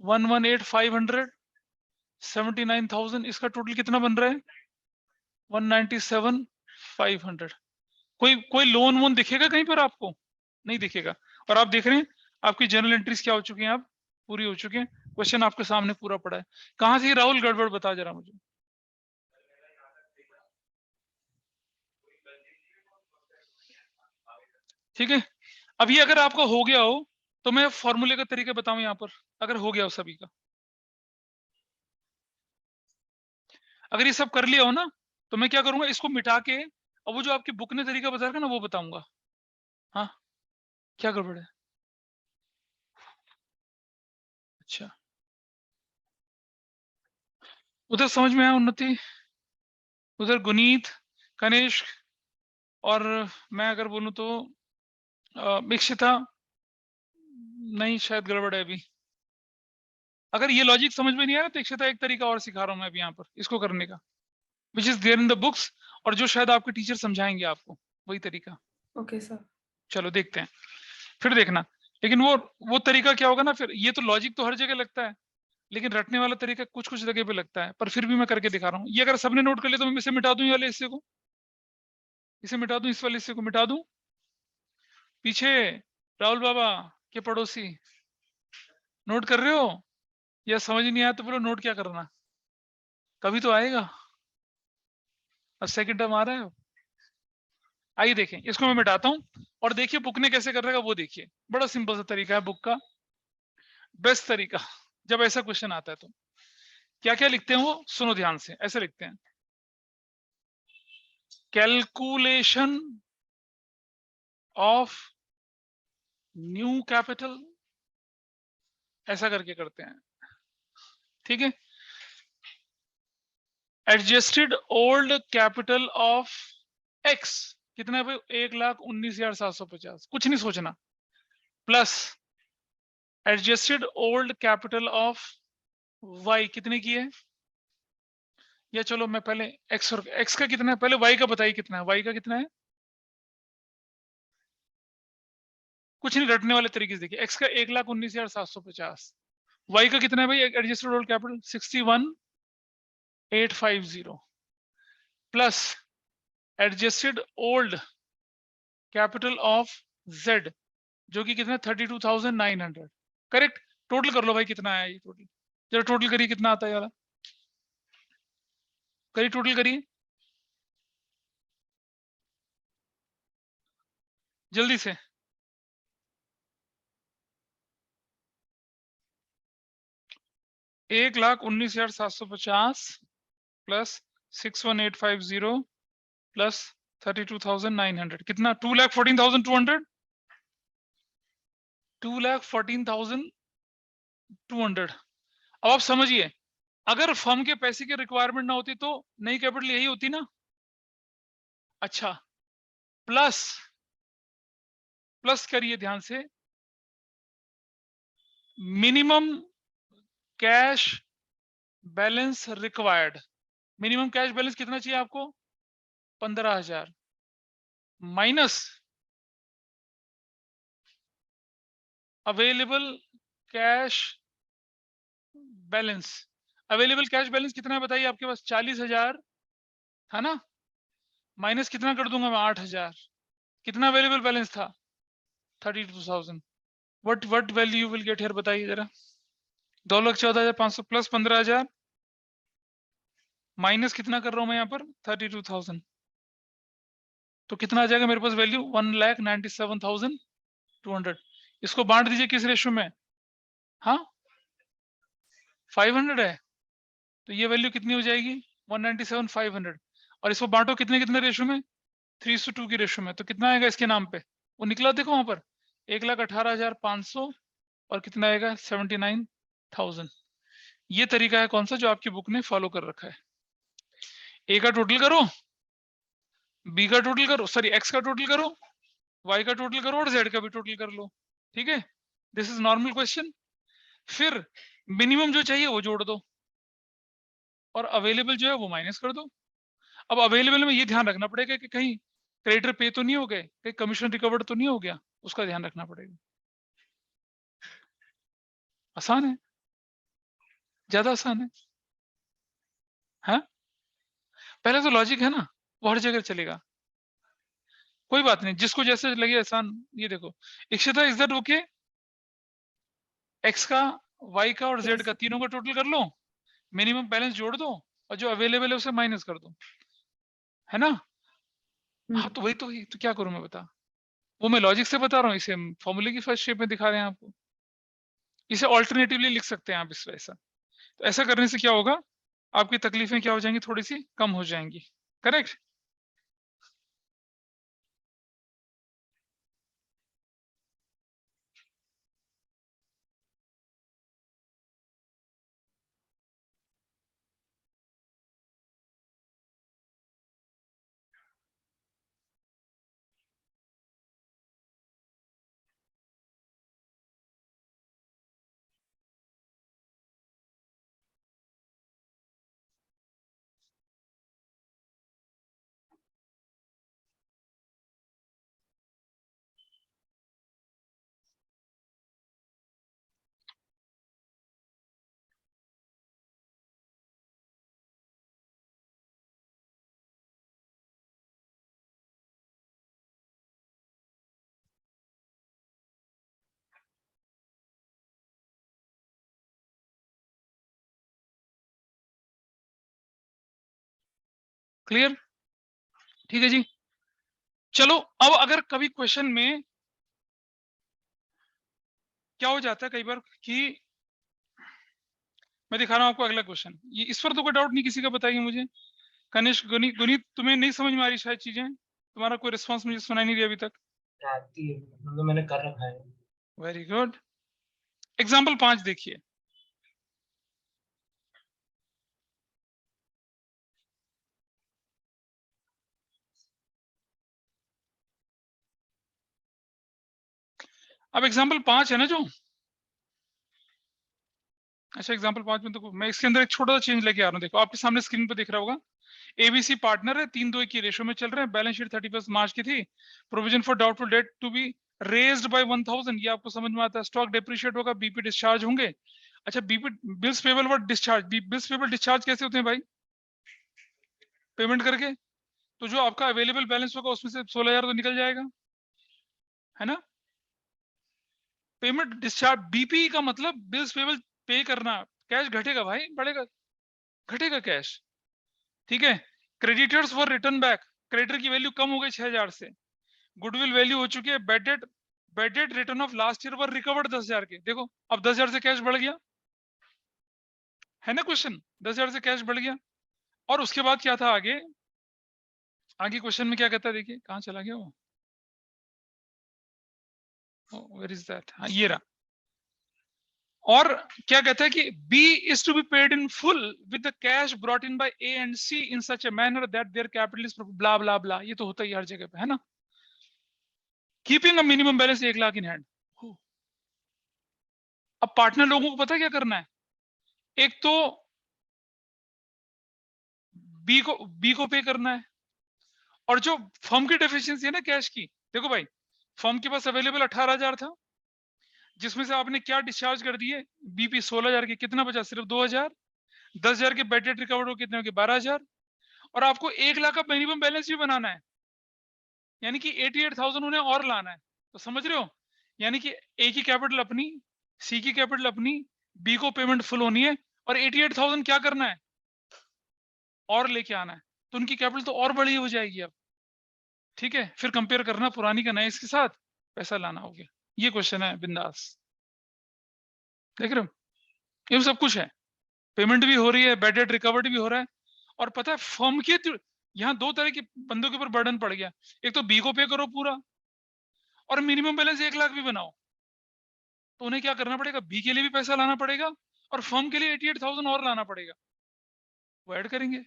118,500। 79,000। इसका टोटल कितना बन रहा है? 197,500। कोई लोन वोन दिखेगा कहीं पर आपको? नहीं दिखेगा। और आप देख रहे हैं आपकी जर्नल एंट्रीज क्या हो चुकी हैं? आप पूरी हो चुकी हैं। क्वेश्चन आपके सामने पूरा पड़ा है। कहां से राहुल गड़बड़ बता जरा मुझे। ठीक है। अब ये अगर आपका हो गया हो तो मैं फॉर्मूले का तरीका बताऊं यहाँ पर, अगर हो गया हो सभी का। अगर ये सब कर लिया हो ना तो मैं क्या करूंगा, इसको मिटा के और वो जो आपकी बुक ने तरीका बताया था ना वो बताऊंगा। हाँ क्या गड़बड़ है? अच्छा उधर समझ में आया उन्नति, उधर गुनीत, कनिष्क, और मैं अगर बोलूं तो इक्षिता। नहीं शायद गड़बड़ है अभी। अगर ये लॉजिक समझ में नहीं आया तो इक्षिता एक तरीका और सिखा रहा हूं मैं अभी यहाँ पर इसको करने का, which is there in the books, और जो शायद आपके टीचर समझाएंगे आपको वही तरीका। Okay sir. चलो देखते हैं फिर देखना। लेकिन वो तरीका क्या होगा ना, फिर ये तो लॉजिक तो हर जगह लगता है, लेकिन रटने वाला तरीका कुछ कुछ जगह पे लगता है। पर फिर भी मैं करके दिखा रहा हूँ। ये अगर सबने नोट कर लिया तो मैं इसे मिटा दूं, ये वाले हिस्से को इसे मिटा दूं, इस वाले हिस्से को मिटा दूं। पीछे राहुल बाबा के पड़ोसी नोट कर रहे हो? या समझ नहीं आया तो बोलो नोट क्या करना, कभी तो आएगा। अब सेकंड टर्म आ रहा है। आइए देखें, इसको मैं मिटाता हूं और देखिए बुक ने कैसे कर रहा है वो देखिए। बड़ा सिंपल सा तरीका है बुक का, बेस्ट तरीका जब ऐसा क्वेश्चन आता है तो। क्या क्या लिखते हैं वो सुनो ध्यान से। ऐसे लिखते हैं, कैलकुलेशन ऑफ न्यू कैपिटल, ऐसा करके करते हैं। ठीक है। Adjusted old capital of X कितना है भाई? 1,19,750। कुछ नहीं सोचना। Plus adjusted old capital of Y कितने की है? या चलो मैं पहले एक्स और एक्स का कितना है पहले वाई का बताइए कितना है? वाई का कितना है? कुछ नहीं रटने वाले तरीके से देखिए। एक्स का 1,19,750। वाई का कितना है भाई adjusted old capital? 61,850 plus adjusted old capital of Z जो कि कितना? 32,900। करेक्ट। टोटल कर लो भाई कितना आया ये टोटल। जरा टोटल करिए कितना आता है यार, करिए टोटल करिए जल्दी से। एक लाख 19,750 प्लस 61,850 प्लस 32,900 कितना? 2,14,200। 2,14,200। अब आप समझिए, अगर फर्म के पैसे की रिक्वायरमेंट ना होती तो नई कैपिटल यही होती ना। अच्छा, प्लस करिए ध्यान से, minimum cash balance required. Minimum cash balance कितना चाहिए आपको? 15,000 minus available cash balance. Available cash balance कितना है बताइए आपके पास? 40,000 था ना, माइनस कितना कर दूंगा मैं? 8,000। कितना अवेलेबल बैलेंस था? 32,000। What value you will get here बताइए जरा। 2,14,500 प्लस 15,000 माइनस कितना कर रहा हूं मैं यहाँ पर? 32,000। तो कितना आ जाएगा मेरे पास वैल्यू? 1,97,200। इसको बांट दीजिए किस रेशो में? हाँ, 500 है, तो ये वैल्यू कितनी हो जाएगी? 197,500। और इसको बांटो कितने कितने रेशो में? 3:2 की रेशो में। तो कितना आएगा इसके नाम पे? वो निकला देखो वहां पर, 1,18,500 और कितना आएगा? 79,000। ये तरीका है कौन सा जो आपकी बुक ने फॉलो कर रखा है। ए का टोटल करो, बी का टोटल करो, सॉरी एक्स का टोटल करो, वाई का टोटल करो और जेड का भी टोटल कर लो। ठीक है, दिस इज नॉर्मल क्वेश्चन। फिर मिनिमम जो चाहिए वो जोड़ दो और अवेलेबल जो है वो माइनस कर दो। अब अवेलेबल में ये ध्यान रखना पड़ेगा कि कहीं क्रेडिटर पे तो नहीं हो गए, कहीं कमीशन रिकवर्ड तो नहीं हो गया, उसका ध्यान रखना पड़ेगा। आसान है, ज्यादा आसान है। हाँ, पहले तो लॉजिक है ना, वो हर जगह चलेगा। कोई बात नहीं, जिसको जैसे लगे आसान। ये देखो, Ikshita is that okay? X का, वाई का और जेड Yes. का, तीनों का टोटल कर लो, मिनिमम बैलेंस जोड़ दो और जो अवेलेबल है उसे माइनस कर दो, है ना? हाँ, तो वही तो क्या करूं मैं बता? वो मैं लॉजिक से बता रहा हूँ, इसे फॉर्मूले की फर्स्ट शेप में दिखा रहे हैं आपको। इसे ऑल्टरनेटिवली लिख सकते हैं आप इस ऐसा। तो ऐसा करने से क्या होगा, आपकी तकलीफें क्या हो जाएंगी? थोड़ी सी कम हो जाएंगी। करेक्ट? क्लियर? ठीक है जी। चलो, अब अगर कभी क्वेश्चन में क्या हो जाता है कई बार कि, मैं दिखा रहा हूं आपको अगला क्वेश्चन, ये इस पर तो कोई डाउट नहीं किसी का, बताइए मुझे। कनिष्क, गुनी गुनीत, तुम्हें नहीं समझ में आ रही शायद चीजें? तुम्हारा कोई रिस्पांस मुझे सुनाई नहीं दिया अभी तक। आती है, मतलब मैंने कर रखा है। Very good. एग्जाम्पल 5 देखिए। अब एग्जाम्पल 5 है ना जो, अच्छा एग्जाम्पल 5 में तो मैं इसके अंदर एक छोटा सा चेंज लेके आ रहा हूँ। देखो आपके सामने स्क्रीन पर दिख रहा होगा, एबीसी पार्टनर है, 3:2 की रेशो में चल रहे हैं, बैलेंस शीट 31 मार्च की थी, provision for doubtful debt to be raised by 1,000, ये आपको समझ में आता है। स्टॉक डिप्रिशिएट होगा, बीपी डिस्चार्ज होंगे। अच्छा, बीपी बिल्स पेबल व डिस्चार्ज, बिल्स पेबल डिस्चार्ज कैसे होते हैं भाई? पेमेंट करके। तो जो आपका अवेलेबल बैलेंस होगा उसमें से 16,000 तो निकल जाएगा, है ना? पेमेंट डिस्चार्ज, बीपी का मतलब बिल्स पेबल पे करना, कैश घटेगा भाई, बढ़ेगा? घटेगा कैश। ठीक है। क्रेडिटर्स वर रिटर्न बैक, क्रेडिटर की वैल्यू कम हो गई 6,000 से, गुडविल वैल्यू हो चुकी है, bad debt return of last year were recovered 10,000 के। देखो अब 10,000 से कैश बढ़ गया, है ना क्वेश्चन? 10,000 से कैश बढ़ गया। और उसके बाद क्या था आगे? आगे क्वेश्चन में क्या कहता है देखिए, कहाँ चला गया वो? वेयर इज दैट, हाँ ये रहा। और क्या कहता है कि B is to be paid in full with the cash brought in by A and C in such a manner that their capital is blah blah blah, ये तो होता ही हर जगह पे है ना। Keeping a minimum balance 1 lakh in hand. अब पार्टनर लोगों को पता क्या करना है, एक तो बी को पे करना है, और जो फर्म की डेफिशिएंसी है ना कैश की, देखो भाई फर्म के पास अवेलेबल 18,000 था, जिसमें से आपने क्या डिस्चार्ज कर दिए, बीपी 16,000 के, कितना बचा, सिर्फ 2,000। 10,000 के बेड डेट रिकवर्ड हो कितने हो गए, 12,000। और आपको 1 लाख का मिनिमम बैलेंस भी बनाना है, यानी कि 88,000 उन्हें और लाना है। तो समझ रहे हो, यानी कि ए की कैपिटल अपनी, सी की कैपिटल अपनी, बी को पेमेंट फुल होनी है, और 88,000 क्या करना है, और लेके आना है। तो उनकी कैपिटल तो और बड़ी हो जाएगी अब, ठीक है। फिर कंपेयर करना पुरानी का नए इसके साथ, पैसा लाना हो गया। ये क्वेश्चन है, बिंदास। देख रहे हो, ये सब कुछ है, पेमेंट भी हो रही है, बेड डेट रिकवर्ड भी हो रहा है। और पता है फर्म के यहाँ 2 तरह के बंदों के ऊपर बर्डन पड़ गया, एक तो बी को पे करो पूरा, और मिनिमम बैलेंस 1 लाख भी बनाओ। तो उन्हें क्या करना पड़ेगा, बी के लिए भी पैसा लाना पड़ेगा, और फर्म के लिए 88,000 और लाना पड़ेगा, वो ऐड करेंगे।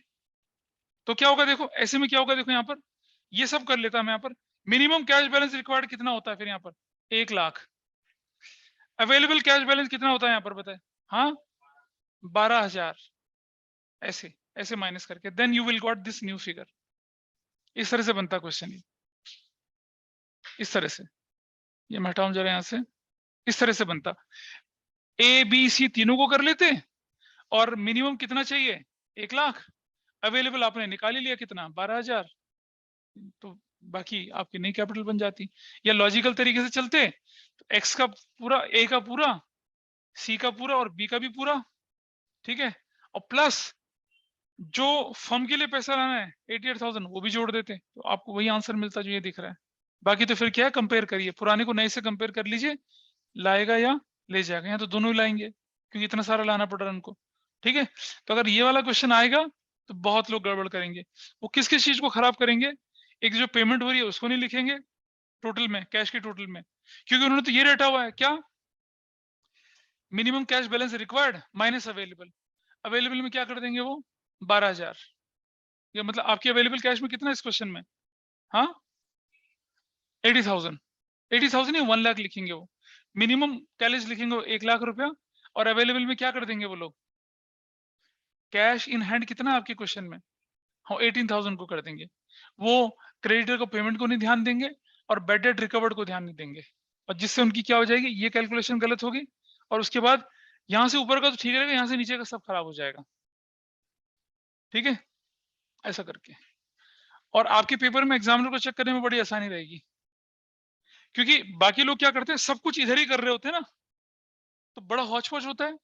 तो क्या होगा, देखो ऐसे में क्या होगा, देखो यहाँ पर ये सब कर लेता मैं, यहाँ पर मिनिमम कैश बैलेंस रिक्वायर्ड कितना होता है, फिर यहाँ पर 1 लाख। अवेलेबल कैश बैलेंस कितना होता है यहाँ पर बताए, हाँ 12,000। ऐसे ऐसे माइनस करके then you will got this new figure. इस तरह से बनता क्वेश्चन, इस तरह से, ये मैं हटाऊं जरा यहाँ से, इस तरह से बनता। ए बी सी तीनों को कर लेते, और मिनिमम कितना चाहिए, 1 लाख। अवेलेबल आपने निकाल ही लिया कितना, 12,000। तो बाकी आपकी नई कैपिटल बन जाती। या लॉजिकल तरीके से चलते तो एक्स का पूरा, ए का पूरा, सी का पूरा, और बी का भी पूरा, ठीक है। और प्लस जो फर्म के लिए पैसा लाना है 88,000, वो भी जोड़ देते, तो आपको वही आंसर मिलता जो ये दिख रहा है। बाकी तो फिर क्या है, कंपेयर करिए, पुराने को नए से कंपेयर कर लीजिए, लाएगा या ले जाएगा। यहाँ तो दोनों ही लाएंगे, क्योंकि इतना सारा लाना पड़ रहा है उनको, ठीक है। तो अगर ये वाला क्वेश्चन आएगा तो बहुत लोग गड़बड़ करेंगे। वो किस किस चीज को खराब करेंगे, एक जो पेमेंट हो रही है उसको नहीं लिखेंगे टोटल में, कैश के टोटल में, क्योंकि उन्होंने तो ये रटा हुआ है क्या, minimum cash balance required minus available. Available में क्या कर देंगे वो, 12,000। ये मतलब आपकी अवेलेबल कैश में कितना है इस क्वेश्चन में, हाँ 80,000। 80,000 नहीं 1 लाख लिखेंगे वो, मिनिमम कैश लिखेंगे 1 लाख रुपया, और अवेलेबल में क्या कर देंगे वो लोग, कैश इन हैंड कितना है आपके क्वेश्चन में, हाँ 18,000 को कर देंगे। वो क्रेडिटर को पेमेंट को नहीं ध्यान देंगे, और बेड डेट रिकवर्ड को ध्यान नहीं देंगे, और जिससे उनकी क्या हो जाएगी, ये कैलकुलेशन गलत होगी, और उसके बाद यहाँ से ऊपर का तो ठीक रहेगा, यहाँ से नीचे का सब खराब हो जाएगा, ठीक है। ऐसा करके, और आपके पेपर में एग्जामिनर को चेक करने में बड़ी आसानी रहेगी, क्योंकि बाकी लोग क्या करते हैं, सब कुछ इधर ही कर रहे होते हैं ना, तो बड़ा हौच पौच होता है।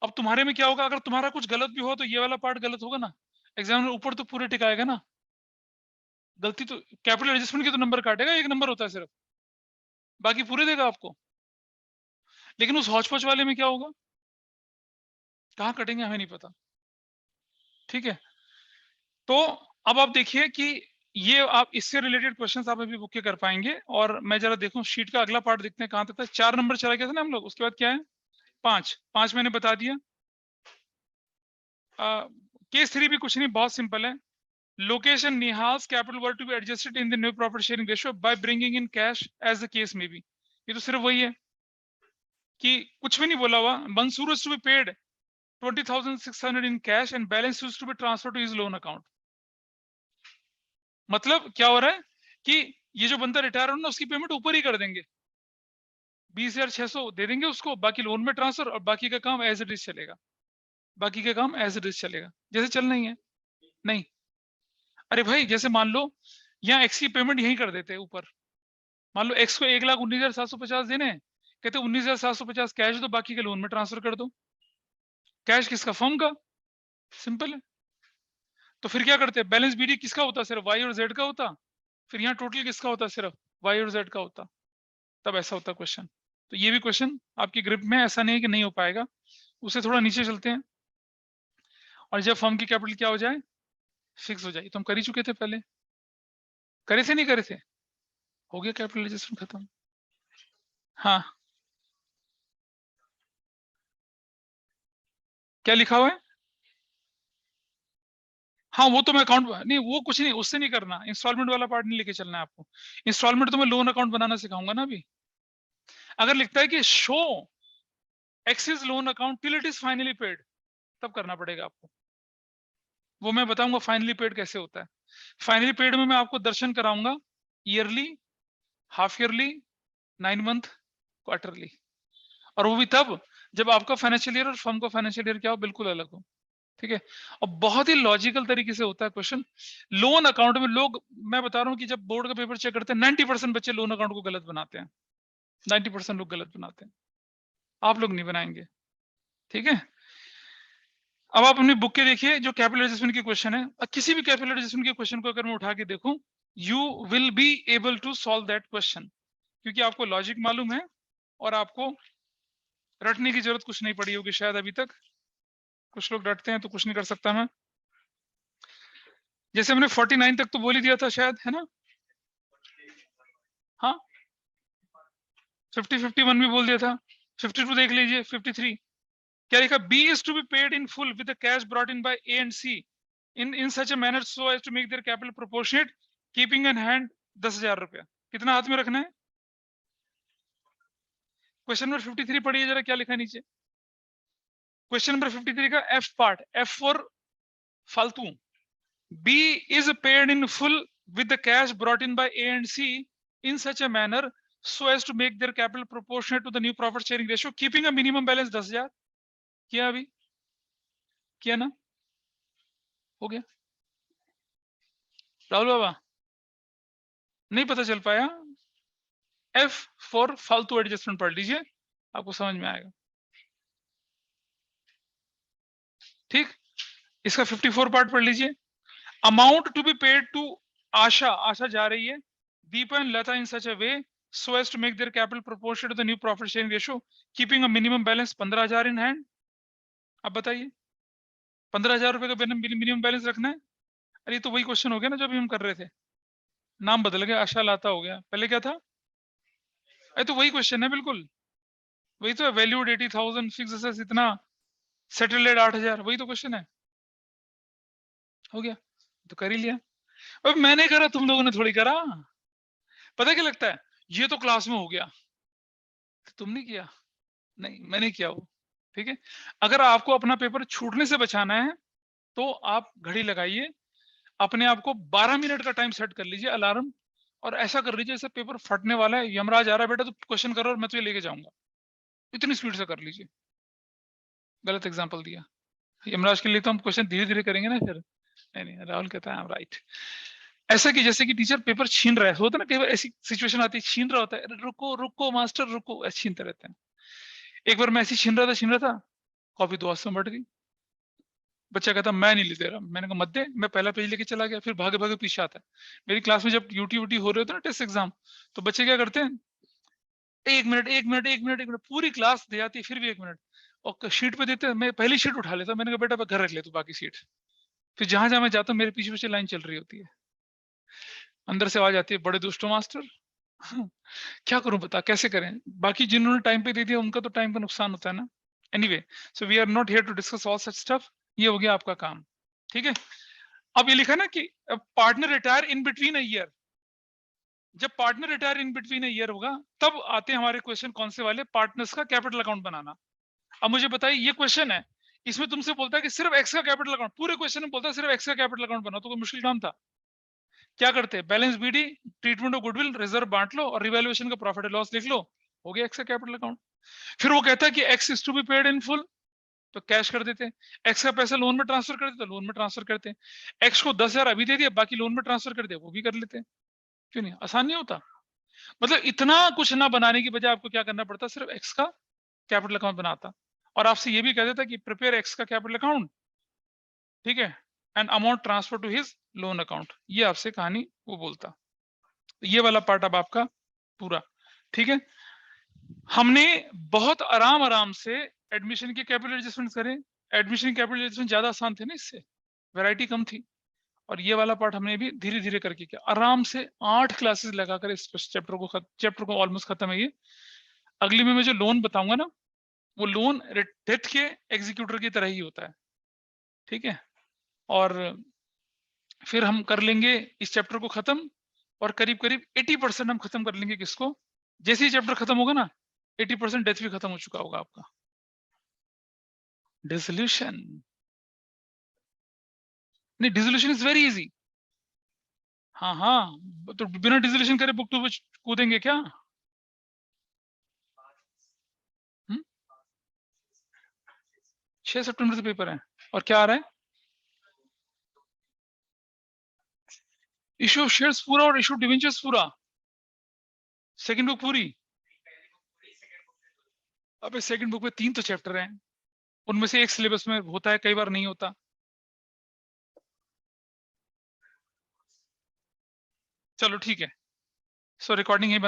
अब तुम्हारे में क्या होगा, अगर तुम्हारा कुछ गलत भी हो तो ये वाला पार्ट गलत होगा ना, एग्जामिनर ऊपर तो पूरे टिकाएगा ना, गलती तो कैपिटल एडजस्टमेंट के तो नंबर काटेगा, 1 नंबर होता है सिर्फ, बाकी पूरे देगा आपको। लेकिन उस हौच पौच वाले में क्या होगा, कहाँ कटेंगे हमें नहीं पता, ठीक है। तो अब आप देखिए कि ये आप इससे रिलेटेड क्वेश्चंस आप अभी बुक के कर पाएंगे। और मैं जरा देखूं शीट का अगला पार्ट देखते हैं कहां तक था। 4 नंबर चला गया था ना हम लोग, उसके बाद क्या है, 5 मैंने बता दिया। केस 3 भी कुछ नहीं, बहुत सिंपल है। Location Nihal's capital were to be adjusted in the new profit sharing ratio by bringing in cash as the case में बी। ये तो सिर्फ वही है कि कुछ भी नहीं बोला हुआ। Mansoor is to be paid 20,600 in cash and balance is to be transferred to his loan account। मतलब क्या हो रहा है कि ये जो बंदा रिटायर हो ना, उसकी पेमेंट ऊपर ही कर देंगे, 20,600 दे देंगे उसको, बाकी लोन में ट्रांसफर, और बाकी का काम एज इट इज चलेगा, बाकी का काम एज इट इज चलेगा जैसे चलना ही है। नहीं, अरे भाई जैसे मान लो यहाँ एक्स की पेमेंट यही कर देते ऊपर, मान लो एक्स को 1,19,750 देने, कहते 19,750 कैश दो, बाकी के लोन में ट्रांसफर कर दो। कैश किसका, फर्म का, सिंपल है। तो फिर क्या करते हैं, बैलेंस बीडी किसका होता, सिर्फ वाई और जेड का होता, फिर यहाँ टोटल किसका होता, सिर्फ वाई और जेड का होता, तब ऐसा होता क्वेश्चन। तो ये भी क्वेश्चन आपकी ग्रिप में ऐसा नहीं है कि नहीं हो पाएगा, उसे थोड़ा नीचे चलते हैं। और जब फर्म की कैपिटल क्या हो जाए, फिक्स हो जाए, तो हम कर ही चुके थे पहले, करे थे नहीं करे थे, हो गया कैपिटल एडजस्टमेंट खत्म। हाँ, क्या लिखा हुआ है? हाँ, वो तो मैं अकाउंट नहीं, वो कुछ नहीं, उससे नहीं करना, इंस्टॉलमेंट वाला पार्ट नहीं लेके चलना है आपको। इंस्टॉलमेंट तो मैं लोन अकाउंट बनाना सिखाऊंगा ना अभी। अगर लिखता है कि show axis loan account till it is finally paid, तब करना पड़ेगा आपको। वो मैं बताऊंगा फाइनली पेड कैसे होता है। फाइनली पेड में मैं आपको दर्शन कराऊंगा yearly, half yearly, 9 month, quarterly, और वो भी तब जब आपका फाइनेंशियल ईयर और फर्म का फाइनेंशियल ईयर क्या हो, बिल्कुल अलग हो। ठीक है, और बहुत ही लॉजिकल तरीके से होता है क्वेश्चन। लोन अकाउंट में लोग, मैं बता रहा हूँ कि जब बोर्ड का पेपर चेक करते हैं 90% बच्चे लोन अकाउंट को गलत बनाते हैं। 90% लोग गलत बनाते हैं, आप लोग नहीं बनाएंगे। ठीक है, अब आप अपनी बुक के देखिए, जो कैपिटल एडजस्टमेंट के क्वेश्चन है, किसी भी कैपिटल एडजस्टमेंट के क्वेश्चन को अगर मैं उठा के देखूं, you will be able to solve that question, क्योंकि आपको लॉजिक मालूम है और आपको रटने की जरूरत कुछ नहीं पड़ी होगी शायद अभी तक। कुछ लोग रटते हैं तो कुछ नहीं कर सकता मैं। जैसे हमने 49 तक तो बोल ही दिया था शायद, है ना? हाँ, 50 51 भी बोल दिया था। 52 देख लीजिए, 53 क्या लिखा? B is to be paid in full with the cash brought in by A and C in such a manner so as to make their capital proportionate, keeping in hand 10,000 रुपया। कितना हाथ में रखना है? क्वेश्चन नंबर 53 पढ़िए जरा, क्या लिखा है नीचे। क्वेश्चन नंबर 53 का एफ पार्ट, एफ फॉर फालतू। B is paid in full with the cash brought in by A and C in such a manner so as to make their capital proportionate to the new profit sharing ratio, keeping a minimum balance 10,000। किया अभी? किया ना? हो गया? राहुल बाबा नहीं पता चल पाया? एफ फॉर फालतू एडजस्टमेंट पढ़ लीजिए, आपको समझ में आएगा। ठीक, इसका 54 पार्ट पढ़ लीजिए। Amount to be paid to Asha, Asha जा रही है, Deepa and Lata in such a way so as to make their capital proportionate to the new profit sharing ratio, keeping a minimum balance 15,000 in hand. अब बताइए, 15,000 रुपए का मिनिमम बैलेंस रखना है। अरे तो वही क्वेश्चन हो गया ना जो अभी हम कर रहे थे, नाम बदल गया, आशा लाता हो गया, पहले क्या था? अरे तो वही क्वेश्चन है, बिल्कुल वही तो है। वैल्यूड 80,000, फिक्स असेट्स इतना, सेटल्ड एट 8,000, वही तो क्वेश्चन है। हो गया तो कर ही लिया। अब मैंने करा, तुम लोगों ने थोड़ी करा। पता क्या लगता है, ये तो क्लास में हो गया, तो तुमने किया? नहीं, मैंने किया वो। ठीक है, अगर आपको अपना पेपर छूटने से बचाना है तो आप घड़ी लगाइए, अपने आप को 12 मिनट का टाइम सेट कर लीजिए अलार्म, और ऐसा कर लीजिए जैसे पेपर फटने वाला है, यमराज आ रहा है बेटा तो क्वेश्चन करो और मैं तुझे लेके जाऊंगा, इतनी स्पीड से कर लीजिए। गलत एग्जाम्पल दिया, यमराज के लिए तो हम क्वेश्चन धीरे धीरे करेंगे ना फिर। नहीं नहीं, राहुल कहता है राइट। ऐसा कि जैसे कि टीचर पेपर छीन रहा है, होता ना कई बार ऐसी सिचुएशन आती है, छीन रहा होता है, रुको रुको मास्टर रुको, ऐसे छीनते रहते हैं। एक बार मैं ऐसे छीन रहा था, कॉपी तो हाथ में बढ़ गई। बच्चा कहता मैं नहीं ले दे रहा, मैंने कहा मत दे, मैं पहला पेज लेके चला गया, फिर भागे भागे पीछे आता है। मेरी क्लास में जब यूटी हो रहे होते ना टेस्ट एग्जाम, तो बच्चे क्या करते हैं, 1 मिनट 1 मिनट 1 मिनट 1 मिनट, पूरी क्लास दे जाती है फिर भी 1 मिनट, और शीट पे देते हैं, मैं पहली शीट उठा लेता, मैंने कहा बेटा घर रख ले तू बाकी सीट। फिर जहां जहां मैं जाता हूँ मेरे पीछे पीछे लाइन चल रही होती है, अंदर से आवाज आती है, बड़े दुष्टो मास्टर। क्या करूं बता, कैसे करें? बाकी जिन्होंने टाइम पे दे दिया उनका तो टाइम का नुकसान होता है ना। Anyway, so we are not here to discuss all such stuff, ये हो गया आपका काम। ठीक है, अब ये लिखा ना कि partner retire in between a year. जब partner retire in between a year होगा तब आते हैं हमारे क्वेश्चन कौन से वाले, पार्टनर्स का कैपिटल अकाउंट बनाना। अब मुझे बताइए, ये क्वेश्चन है, इसमें तुमसे बोलता है कि सिर्फ एक्स का कैपिटल अकाउंट, पूरे क्वेश्चन में बोलता है सिर्फ एक्स का कैपिटल अकाउंट बनाओ, तो कोई मुश्किल काम था? क्या करते हैं, balance BD, treatment of goodwill, reserve बांट लो और रिवैल्यूएशन का प्रॉफिट एंड लॉस लिख लो, हो गया एक्स का कैपिटल अकाउंट। फिर वो कहता है कि X is to be paid in full, तो कैश कर देते हैं। एक्स का पैसा लोन में ट्रांसफर कर देते, लोन में ट्रांसफर करते हैं। एक्स को 10,000 अभी दे दिया, बाकी लोन में ट्रांसफर कर दिया, वो भी कर लेते हैं। क्यों नहीं, आसान नहीं होता? मतलब इतना कुछ ना बनाने की बजाय आपको क्या करना पड़ता, सिर्फ एक्स का कैपिटल अकाउंट बनाता, और आपसे ये भी कह देता कि प्रिपेयर एक्स का कैपिटल अकाउंट, ठीक है, and amount transfer to his loan account, ये आपसे कहानी वो बोलता। ये वाला पार्ट अब आपका पूरा ठीक है। हमने बहुत आराम आराम से एडमिशन के कैपिटल एडजस्टमेंट करे, एडमिशन कैपिटल एडजस्टमेंट ज्यादा आसान थे ना, इससे वैरायटी कम थी, और ये वाला पार्ट हमने भी धीरे धीरे करके किया, आराम से 8 क्लासेस लगाकर इस चैप्टर को ऑलमोस्ट खत्म है ये। अगली में मैं जो लोन बताऊंगा ना, वो लोन डेथ के एग्जीक्यूटर की तरह ही होता है, ठीक है। और फिर हम कर लेंगे इस चैप्टर को खत्म, और करीब करीब 80% हम खत्म कर लेंगे किसको, जैसे ही चैप्टर खत्म होगा ना 80% डेथ भी खत्म हो चुका होगा आपका। डिसोल्यूशन, नहीं डिसोल्यूशन इज वेरी इजी। हाँ हाँ, तो बिना डिसोल्यूशन करे बुक टू कूदेंगे क्या? 6 सितंबर से पेपर है, और क्या आ रहा है? इशू ऑफ शेयर्स पूरा और इशू डिवेंचर्स पूरा, सेकंड बुक पूरी। अबे सेकंड बुक में 3 तो चैप्टर हैं, उनमें से एक सिलेबस में होता है, कई बार नहीं होता। चलो ठीक है, सो रिकॉर्डिंग है।